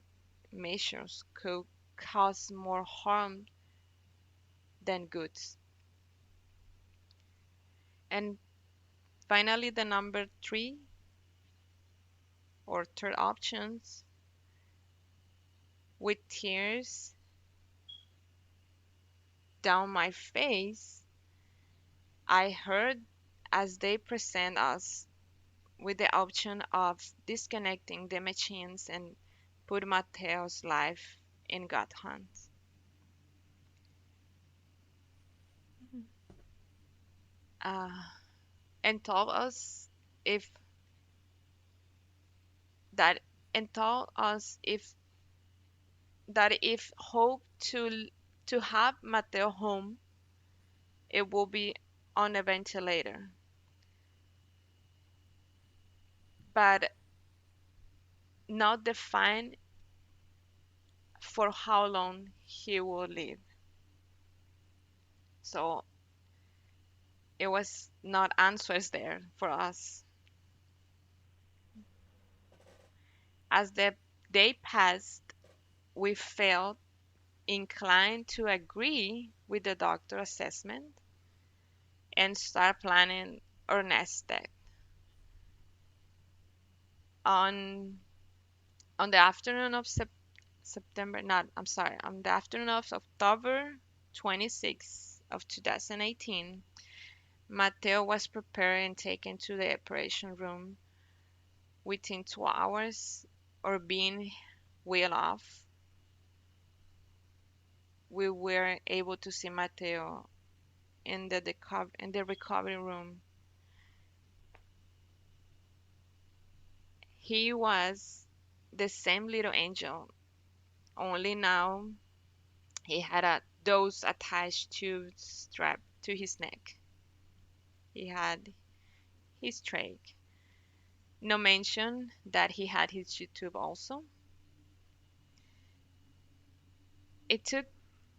D: measures could cause more harm than good. And finally, the number three or third options, with tears down my face, I heard as they present us with the option of disconnecting the machines and put Mateo's life in God's hands. Uh, and told us if that and told us if hope to have Mateo home, it will be on a ventilator. But not defined for how long he will live. So it was not answers there for us. As the day passed, we felt inclined to agree with the doctor assessment and start planning our next step. On on the afternoon of September, not, I'm sorry, on the afternoon of October 26th of 2018, Mateo was prepared and taken to the operation room. Within 2 hours of being wheeled off, we were able to see Mateo in the recovery room. He was the same little angel, only now he had a those attached tubes strapped to his neck. He had his trach. No mention that he had his YouTube also. It took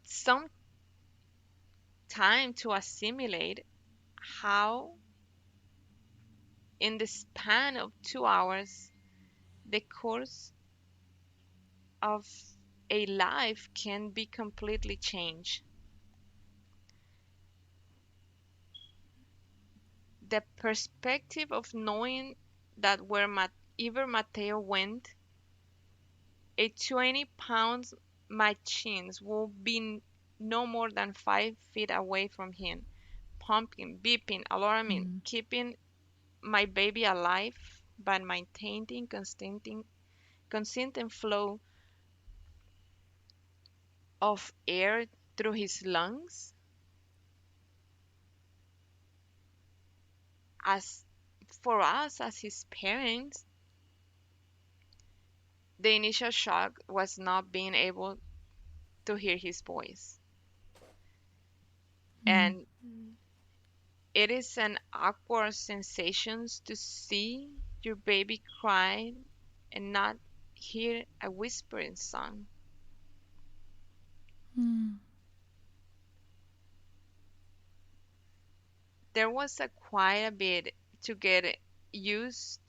D: some time to assimilate how, in the span of 2 hours, the course of a life can be completely changed. The perspective of knowing that wherever Mateo went, a 20 pounds machines will be no more than 5 feet away from him, pumping, beeping, alarming,
C: Mm.
D: keeping my baby alive, but maintaining consistent flow of air through his lungs. As for us, as his parents, the initial shock was not being able to hear his voice.
C: Mm.
D: And it is an awkward sensation to see your baby cry and not hear a whispering sound.
C: Mm.
D: There was a quite a bit to get used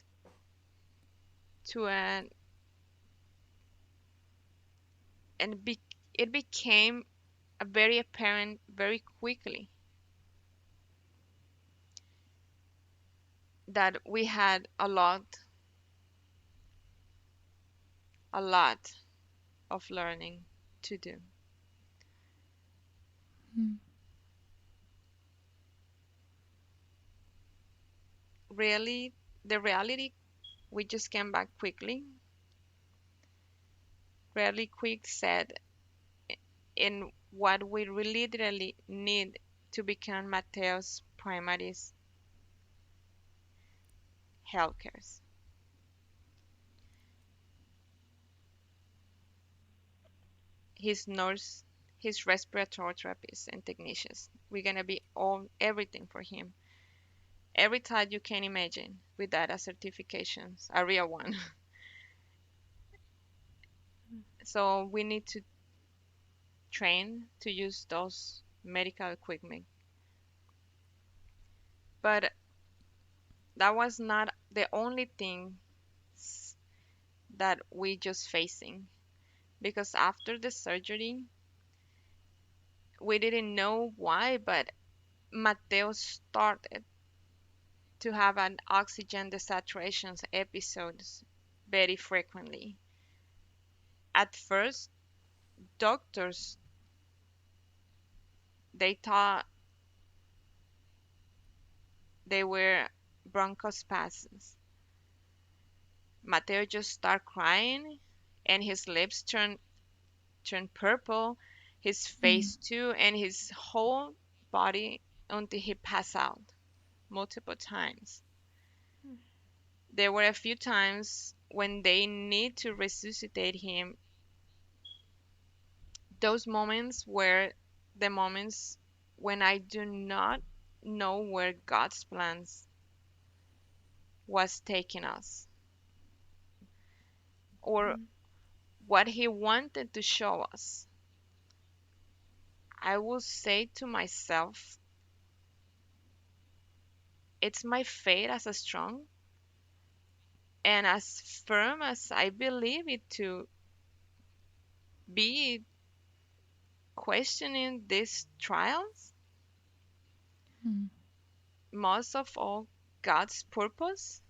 D: to, and it became very apparent very quickly that we had a lot of learning to do.
C: Mm.
D: Really, the reality, we just came back quickly, really quick said, in what we really literally need to become Mateo's primary healthcare. His nurse, his respiratory therapists and technicians. We're gonna be all everything for him. Every type you can imagine with data certifications, a real one. So we need to train to use those medical equipment. But that was not the only thing that we just facing, because after the surgery, we didn't know why, but Mateo started to have an oxygen desaturation episodes very frequently. At first, doctors, they thought they were bronchospasms. Mateo just started crying, and his lips turned purple, his
C: Mm.
D: face too, and his whole body, until he passed out multiple times. There were a few times when they need to resuscitate him. Those moments were the moments when I do not know where God's plans was taking us, or what he wanted to show us. I will say to myself, it's my faith as a strong and as firm as I believe it to be questioning these trials,
C: Mm.
D: most of all God's purpose.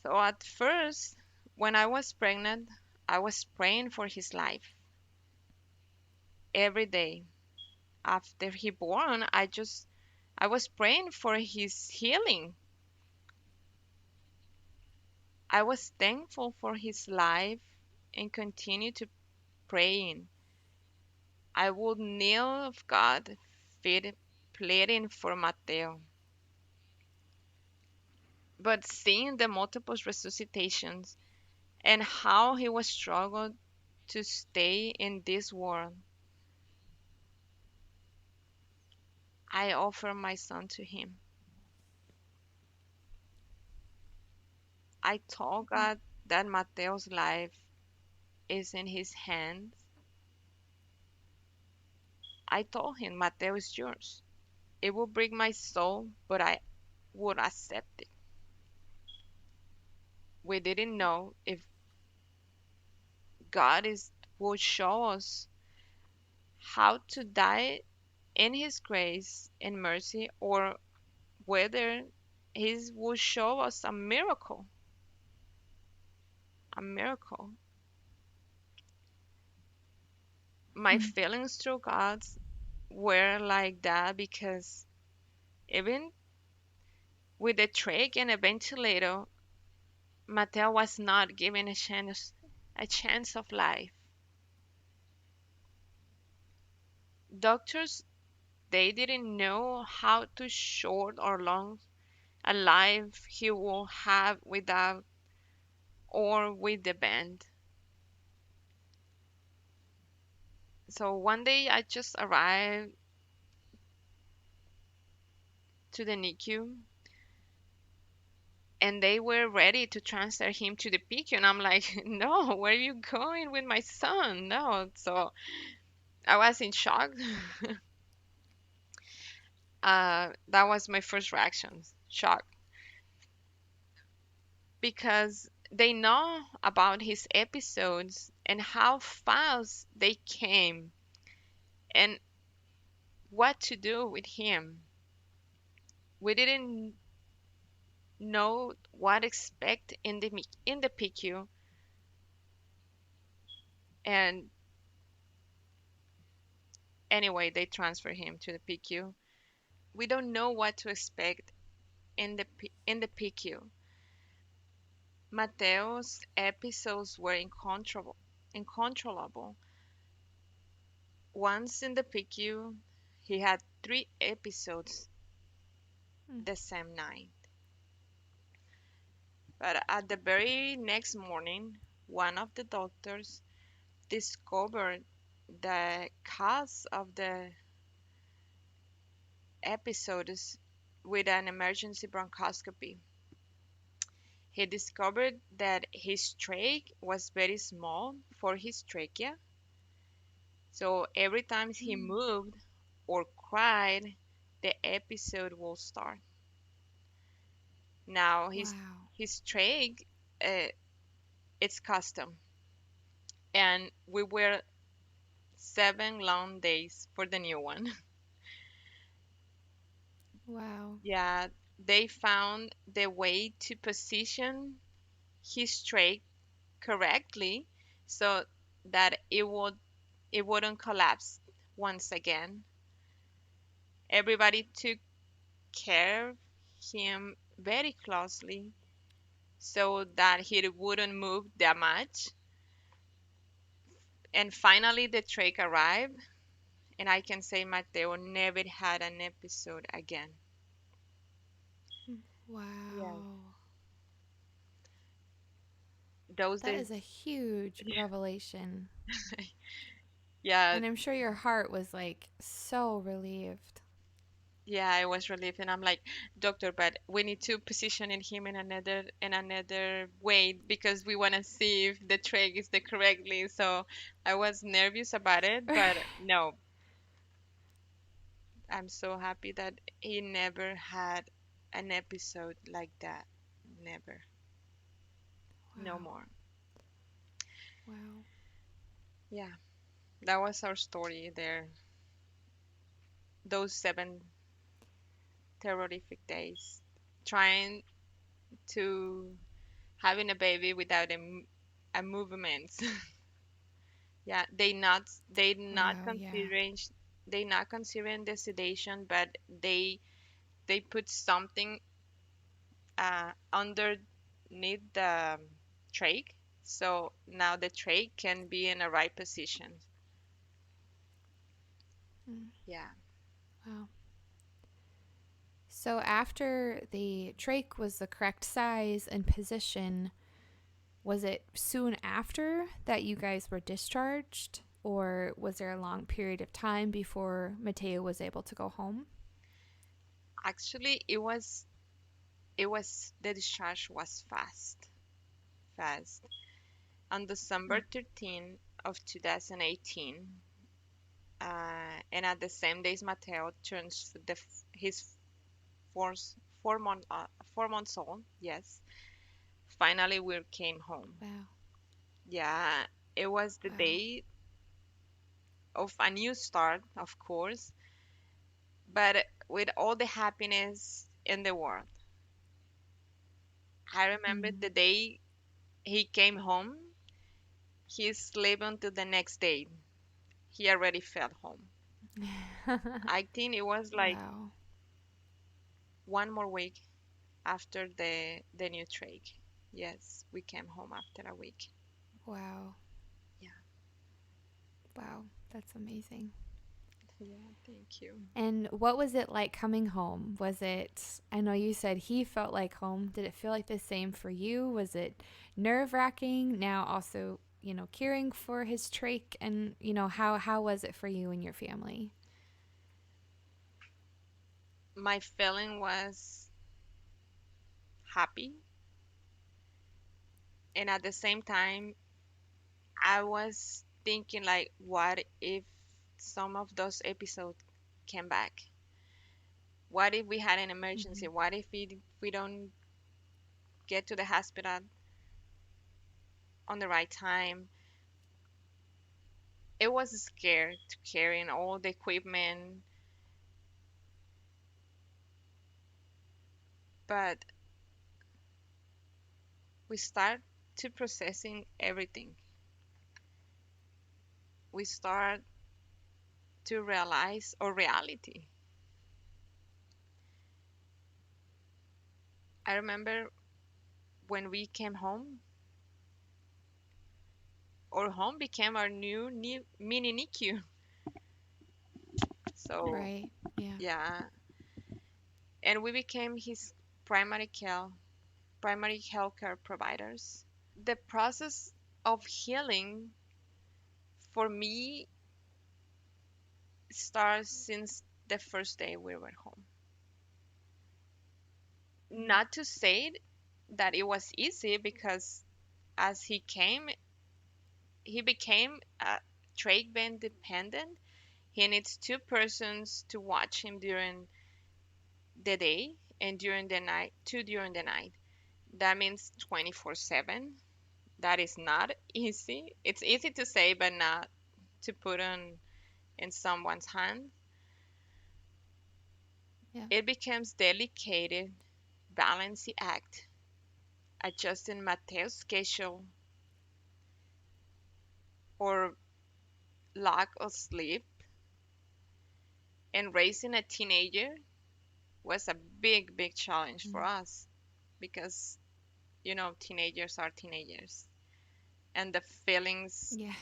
D: So at first, when I was pregnant, I was praying for his life every day. After he born, I was praying for his healing. I was thankful for his life and continue to praying. I would kneel of God, feet pleading for Mateo. But seeing the multiple resuscitations and how he was struggled to stay in this world, I offer my son to him. I told God that Mateo's life is in his hands. I told him, Mateo is yours. It will break my soul, but I would accept it. We didn't know if God is will show us how to die in his grace and mercy, or whether he will show us a miracle. A miracle. My
C: Mm.
D: feelings through God were like that because even with a trach and a ventilator, Mateo was not given a chance of life. Doctors, they didn't know how to short or long a life he will have without or with the band. So one day I just arrived to the NICU and they were ready to transfer him to the PICU. And I'm like, no, where are you going with my son? No. So I was in shock. That was my first reaction, shock. Because they know about his episodes and how fast they came and what to do with him. We didn't know what expect in the PQ, and anyway they transfer him to the PQ. We don't know what to expect in the PQ. Mateo's episodes were uncontrollable. Once in the PQ, he had 3 episodes
A: Mm.
D: the same night. But at the very next morning, one of the doctors discovered the cause of the episodes with an emergency bronchoscopy. He discovered that his trach was very small for his trachea, so every time he
A: Mm.
D: moved or cried, the episode will start. Now
A: Wow.
D: his trach, uh, it's custom, and we were 7 long days for the new one.
A: Wow.
D: Yeah, they found the way to position his trach correctly so that it wouldn't collapse once again. Everybody took care of him very closely so that he wouldn't move that much. And finally, the trach arrived, and I can say Mateo never had an episode again. Yeah,
A: Wow.
D: those
A: That
D: days.
A: is a huge revelation.
D: Yeah,
A: And I'm sure your heart was like so relieved.
D: Yeah, I was relieved, and I'm like, doctor, but we need to position him in another way because we want to see if the tray is the correctly. So I was nervous about it, but no, I'm so happy that he never had an episode like that. Never. No
A: Wow.
D: more.
A: Wow.
D: Yeah, that was our story there. Those 7 terrific days, trying to having a baby without a movement. Yeah, they not
A: Wow. Yeah.
D: considering the sedation, but they put something underneath the trach, so now the trach can be in a right position.
A: Mm.
D: Yeah.
A: Wow. So after the trach was the correct size and position, was it soon after that you guys were discharged, or was there a long period of time before Mateo was able to go home?
D: Actually, it was the discharge was fast. On December
A: Mm.
D: 13 of 2018, and at the same days Mateo turns his fourth 4 months old. Yes, finally we came home.
A: Wow.
D: Yeah, it was the
A: Wow.
D: day of a new start, of course, but with all the happiness in the world. I remember
A: Mm.
D: the day he came home. He slept until the next day. He already felt home. I think it was like
A: Wow.
D: 1 more week after the new trach. Yes, we came home after a week.
A: Wow.
D: Yeah,
A: Wow. That's amazing.
D: yeah, thank you.
A: And what was it like coming home? Was it, I know you said he felt like home. Did it feel like the same for you? Was it nerve wracking? Now also, caring for his trach, and, how was it for you and your family?
D: My feeling was happy, and at the same time, I was thinking like, what if some of those episodes came back? What if we had an emergency?
A: Hmm.
D: What if we don't get to the hospital on the right time? It was scared to carrying all the equipment, but we start to processing everything. We start to realize our reality. I remember when we came home, our home became our new mini NICU. So
A: Right. Yeah.
D: yeah, and we became his primary care primary healthcare providers. The process of healing for me starts since the first day we were home.
A: Mm.
D: Not to say that it was easy, because as he became trach band dependent. He needs two persons to watch him during the day and during the night, two during the night. That means 24/7. That is not easy. It's easy to say, but not to put on in someone's hand.
A: Yeah.
D: It becomes delicate balancing act, adjusting Mateo's schedule or lack of sleep, and raising a teenager was a big challenge for
A: Mm.
D: us, because teenagers are teenagers, and the feelings
A: Yeah.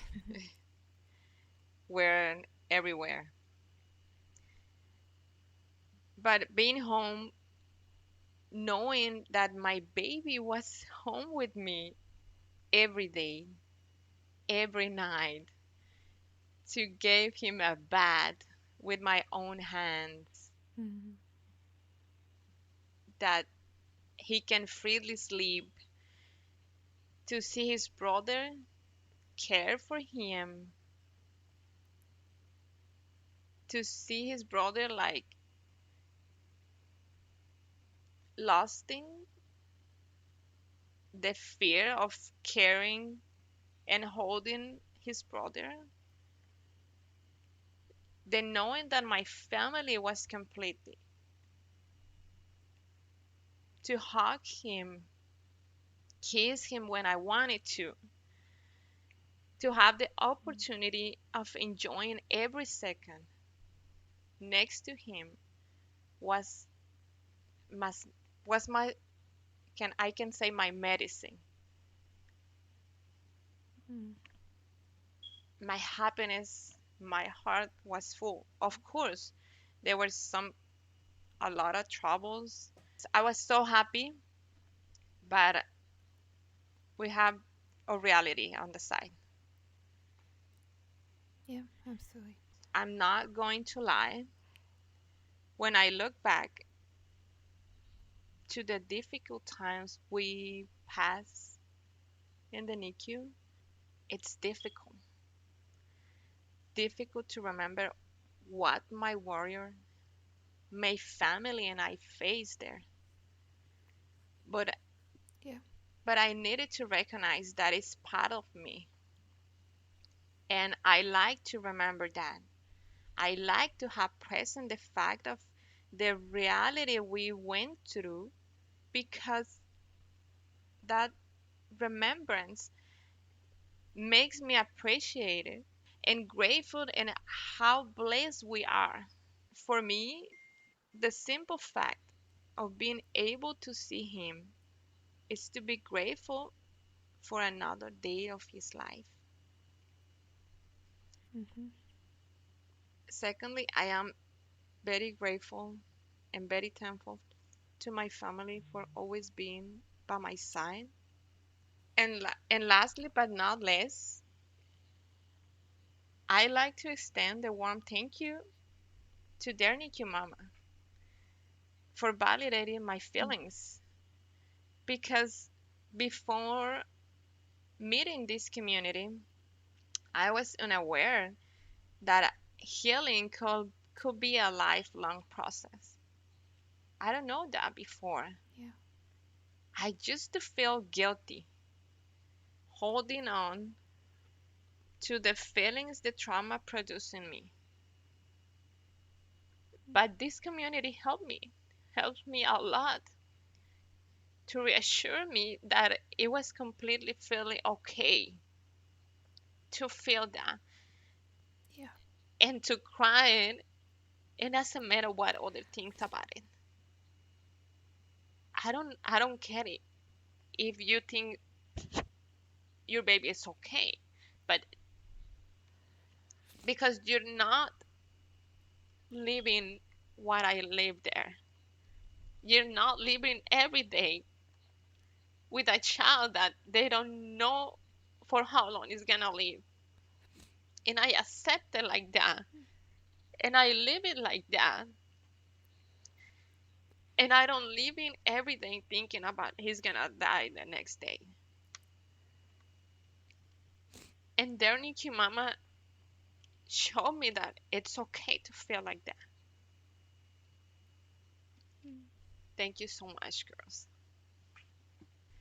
D: were everywhere. But being home, knowing that my baby was home with me every day, every night, to give him a bath with my own hands.
A: Mhm.
D: that he can freely sleep, to see his brother care for him, to see his brother like losing the fear of caring and holding his brother, then knowing that my family was completely, to hug him, kiss him when I wanted to have the opportunity of enjoying every second next to him was was was my, can I can say, my medicine,
A: Mm.
D: my happiness. My heart was full. Of course, there were a lot of troubles. I was so happy, but we have a reality on the side.
A: Yeah, absolutely.
D: I'm not going to lie. When I look back to the difficult times we passed in the NICU, it's difficult to remember what my warrior, my family, and I faced there. But
A: Yeah.
D: but I needed to recognize that it's part of me, and I like to remember that. I like to have present the fact of the reality we went through, because that remembrance makes me appreciate it and grateful and how blessed we are. For me, the simple fact of being able to see him is to be grateful for another day of his life.
A: Mhm.
D: Secondly, I am very grateful and very thankful to my family for always being by my side. And lastly but not least, I like to extend a warm thank you to their NICU mama for validating my
A: Mm.
D: feelings, because before meeting this community, I was unaware that healing could be a lifelong process. I don't know that before.
A: Yeah.
D: I used to feel guilty holding on to the feelings the trauma produced in me. But this community helped me a lot to reassure me that it was completely feeling okay to feel that
A: Yeah.
D: and to cry it. It doesn't matter what other things about it. I don't get it. If you think your baby is okay, but because you're not living what I live there. You're not living every day with a child that they don't know for how long it's gonna live. And I accept it like that. And I live it like that. And I don't live in every day thinking about he's gonna die the next day. And their NICU mama showed me that it's okay to feel like that.
A: Mm.
D: Thank you so much, girls.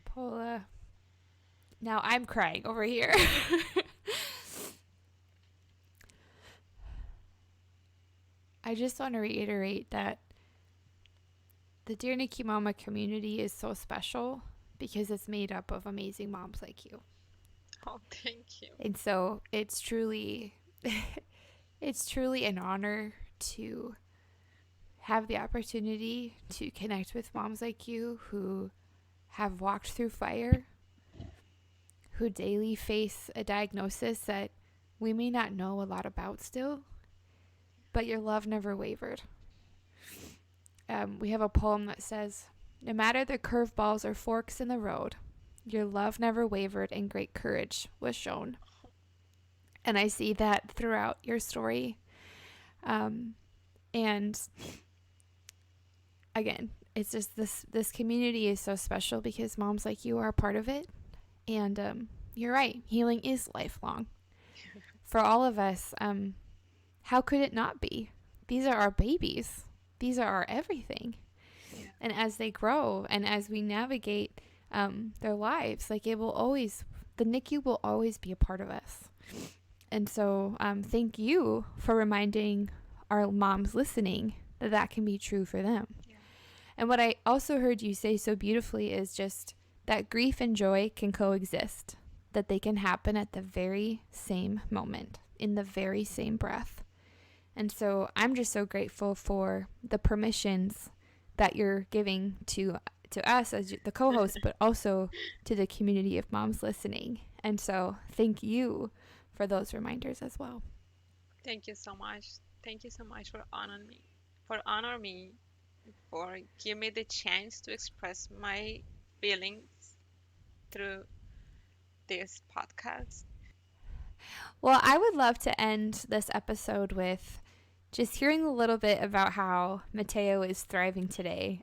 A: Paula. Now I'm crying over here. I just want to reiterate that the Dear Nikki Mama community is so special because it's made up of amazing moms like you.
D: Oh, thank you.
A: And so it's truly it's truly an honor to have the opportunity to connect with moms like you who have walked through fire, who daily face a diagnosis that we may not know a lot about still, but your love never wavered. We have a poem that says, "No matter the curveballs or forks in the road, your love never wavered and great courage was shown." And I see that throughout your story. And again, it's just this community is so special because moms like you are a part of it. And you're right, healing is lifelong for all of us. How could it not be? These are our babies. These are our everything.
D: Yeah.
A: And as they grow and as we navigate their lives, like it will always, the NICU will always be a part of us. And so thank you for reminding our moms listening that that can be true for them.
D: Yeah.
A: And what I also heard you say so beautifully is just that grief and joy can coexist, that they can happen at the very same moment, in the very same breath. And so I'm just so grateful for the permissions that you're giving to us as the co-host, but also to the community of moms listening. And so thank you for those reminders as well.
D: Thank you so much. Thank you so much for honoring me, for giving me the chance to express my feelings through this podcast.
A: Well, I would love to end this episode with just hearing a little bit about how Mateo is thriving today.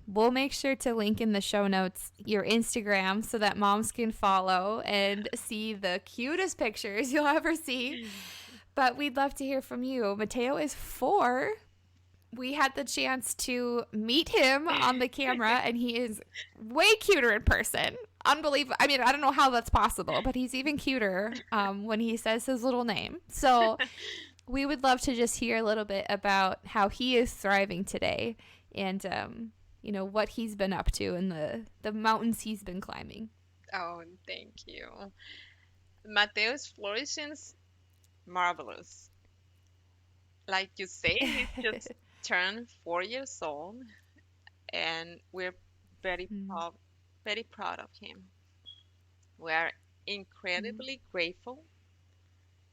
A: We'll make sure to link in the show notes your Instagram so that moms can follow and see the cutest pictures you'll ever see. But we'd love to hear from you. Mateo is 4. We had the chance to meet him on the camera, and he is way cuter in person. Unbelievable. I mean, I don't know how that's possible, but he's even cuter when he says his little name. So we would love to just hear a little bit about how he is thriving today and, what he's been up to and the mountains he's been climbing.
D: Oh, thank you. Mateo's flourishing is marvelous. Like you say, he's just turned 4 years old, and we're very proud, very proud of him. We are incredibly grateful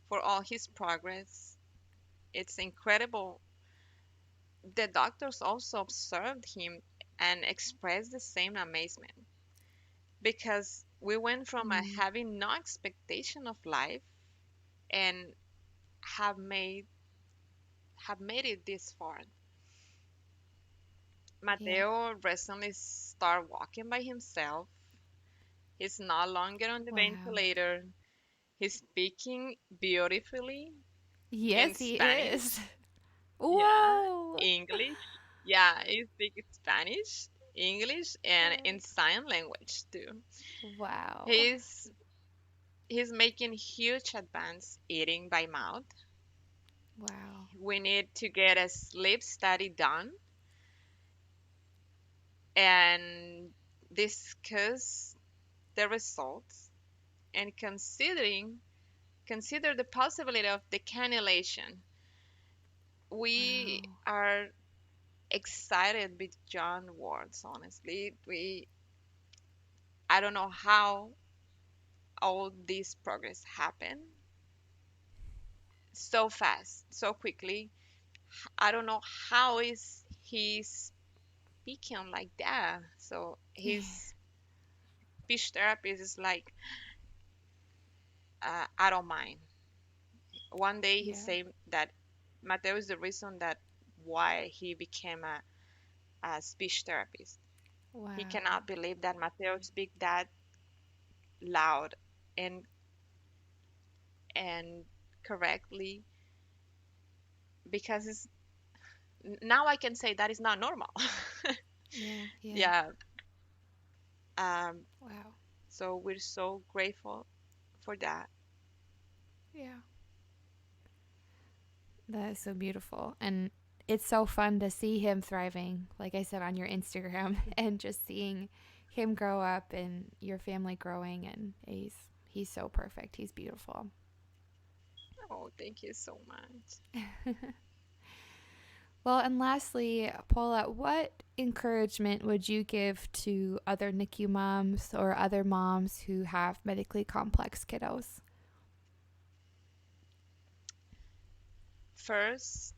D: for all his progress. It's incredible. The doctors also observed him and expressed the same amazement because we went from having no expectation of life and have made it this far.
A: Yeah.
D: Mateo recently started walking by himself. He's no longer on the
A: Wow.
D: ventilator. He's speaking beautifully in
A: Yes, he is.
D: Spanish. Yeah,
A: Whoa.
D: English. Yeah, he speaks Spanish, English, and in sign language too.
A: Wow.
D: He's he's making huge advance eating by mouth.
A: Wow.
D: We need to get a sleep study done and discuss the results and consider the possibility of the cannulation. We
A: Wow.
D: are excited beyond words, honestly. I don't know how all this progress happened so fast, so quickly. I don't know how is he speaking like that. So his speech therapist is like, I don't mind. One day he
A: Yeah.
D: said that Mateo is the reason that why he became a speech therapist. He
A: Wow.
D: cannot believe that Mateo speak that loud and and correctly because it's now I can say that is not normal.
A: Yeah. Yeah.
D: Yeah. Um,
A: Wow.
D: so we're so grateful for that.
A: Yeah. That is so beautiful. And it's so fun to see him thriving, like I said, on your Instagram and just seeing him grow up and your family growing, and he's so perfect. He's beautiful.
D: Oh, thank you so much.
A: Well, and lastly, Paula, what encouragement would you give to other NICU moms or other moms who have medically complex kiddos?
D: First,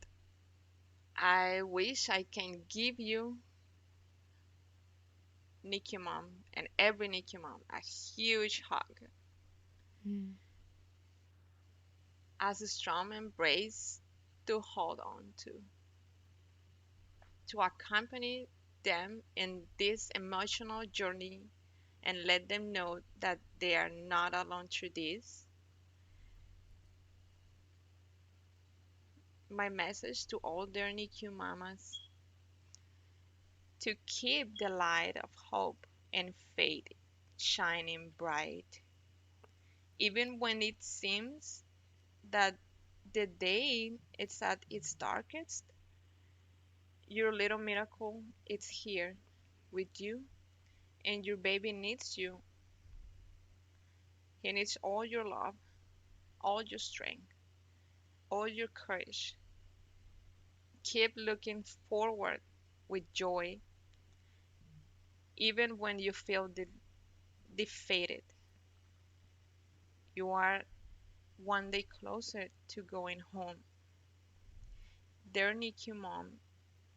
D: I wish I can give you NICU mom and every NICU mom a huge hug
A: Mm.
D: as a strong embrace to hold on to. to accompany them in this emotional journey and let them know that they are not alone through this. My message to all their NICU mamas: to keep the light of hope and faith shining bright, even when it seems that the day is at its darkest. Your little miracle is here with you, and your baby needs you. He needs all your love, all your strength, all your courage. Keep looking forward with joy, even when you feel defeated. You are one day closer to going home. Dear NICU mom,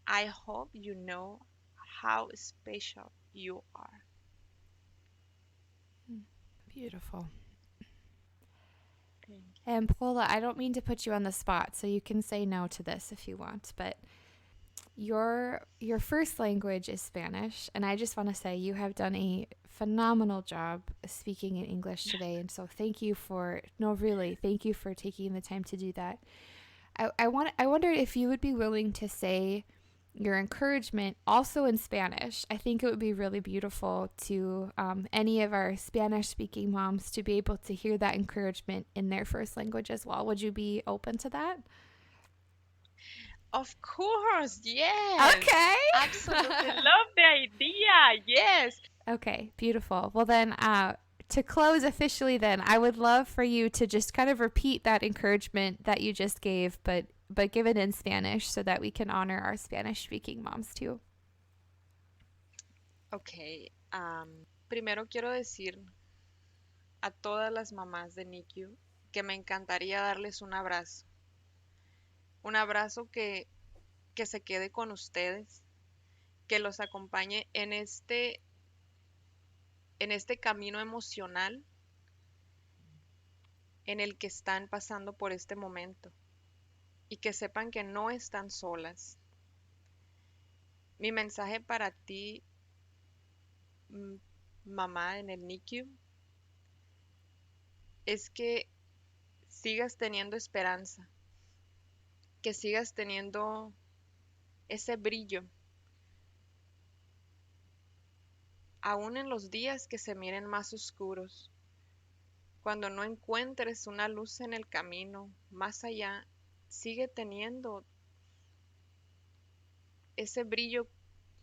D: I hope you know how special you are.
A: Beautiful.
D: Thank
A: And Paola, I don't mean to put you on the spot, so you can say no to this if you want, but your first language is Spanish, and I just want to say you have done a phenomenal job speaking in English today, and so thank you for thank you for taking the time to do that. I wonder if you would be willing to say your encouragement also in Spanish. I think it would be really beautiful to any of our Spanish speaking moms to be able to hear that encouragement in their first language as well. Would you be open to that?
D: Of course, yes.
A: Okay.
D: Absolutely love the idea. Yes.
A: Okay, beautiful. Well, then, to close officially, then I would love for you to just kind of repeat that encouragement that you just gave, but give it in Spanish so that we can honor our Spanish-speaking moms too.
D: Ok. Primero quiero decir a todas las mamás de NICU que me encantaría darles un abrazo que se quede con ustedes, que los acompañe en este camino emocional en el que están pasando por este momento y que sepan que no están solas. Mi mensaje para ti, mm, mamá en el NICU, es que sigas teniendo esperanza, que sigas teniendo ese brillo, aún en los días que se miren más oscuros, cuando no encuentres una luz en el camino, más allá, sigue teniendo ese brillo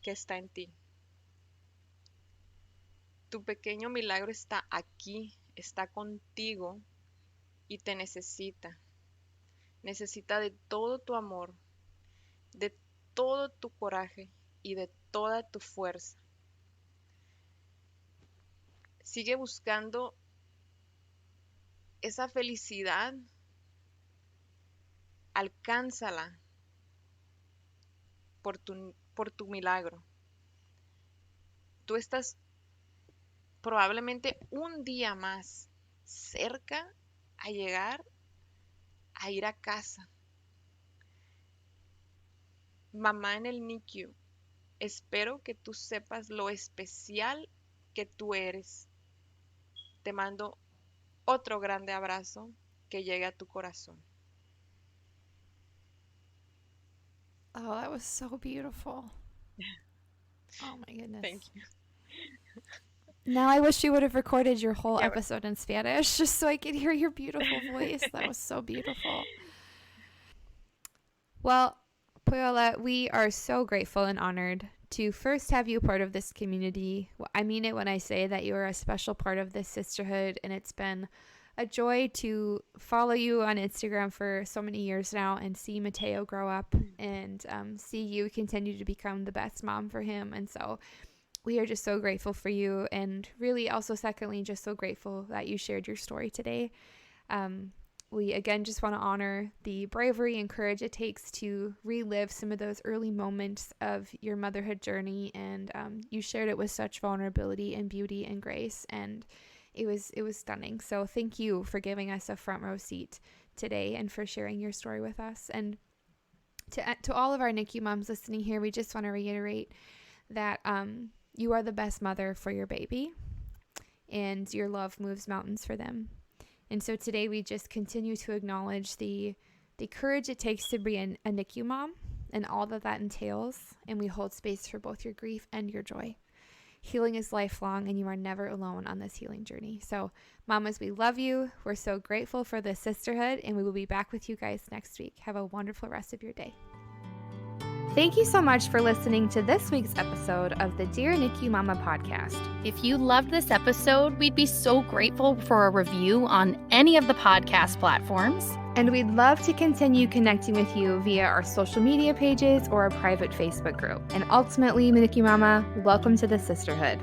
D: que está en ti. Tu pequeño milagro está aquí, está contigo y te necesita. Necesita de todo tu amor, de todo tu coraje y de toda tu fuerza. Sigue buscando esa felicidad, alcánzala por tu milagro. Tú estás probablemente un día más cerca a llegar a ir a casa. Mamá en el NICU, espero que tú sepas lo especial que tú eres. Te mando otro grande abrazo que llegue a tu corazón.
A: Oh, that was so beautiful. Oh my goodness.
D: Thank you.
A: Now I wish you would have recorded your whole
D: Yeah,
A: episode in Spanish just so I could hear your beautiful voice. That was so beautiful. Well, Paola, we are so grateful and honored to first have you part of this community. I mean it when I say that you are a special part of this sisterhood, and it's been a joy to follow you on Instagram for so many years now and see Mateo grow up and see you continue to become the best mom for him. And so we are just so grateful for you, and really also secondly just so grateful that you shared your story today. We again just want to honor the bravery and courage it takes to relive some of those early moments of your motherhood journey, and you shared it with such vulnerability and beauty and grace, and it was stunning. So thank you for giving us a front row seat today and for sharing your story with us. And To all of our NICU moms listening here, we just want to reiterate that you are the best mother for your baby, and your love moves mountains for them. And so today we just continue to acknowledge the courage it takes to be a NICU mom and all that entails, and we hold space for both your grief and your joy. Healing is lifelong, and you are never alone on this healing journey. So, mamas, we love you. We're so grateful for this sisterhood, and we will be back with you guys next week. Have a wonderful rest of your day. Thank you so much for listening to this week's episode of the Dear NICU Mama podcast.
B: If you loved this episode, we'd be so grateful for a review on any of the podcast platforms.
A: And we'd love to continue connecting with you via our social media pages or a private Facebook group. And ultimately, NICU Mama, welcome to the sisterhood.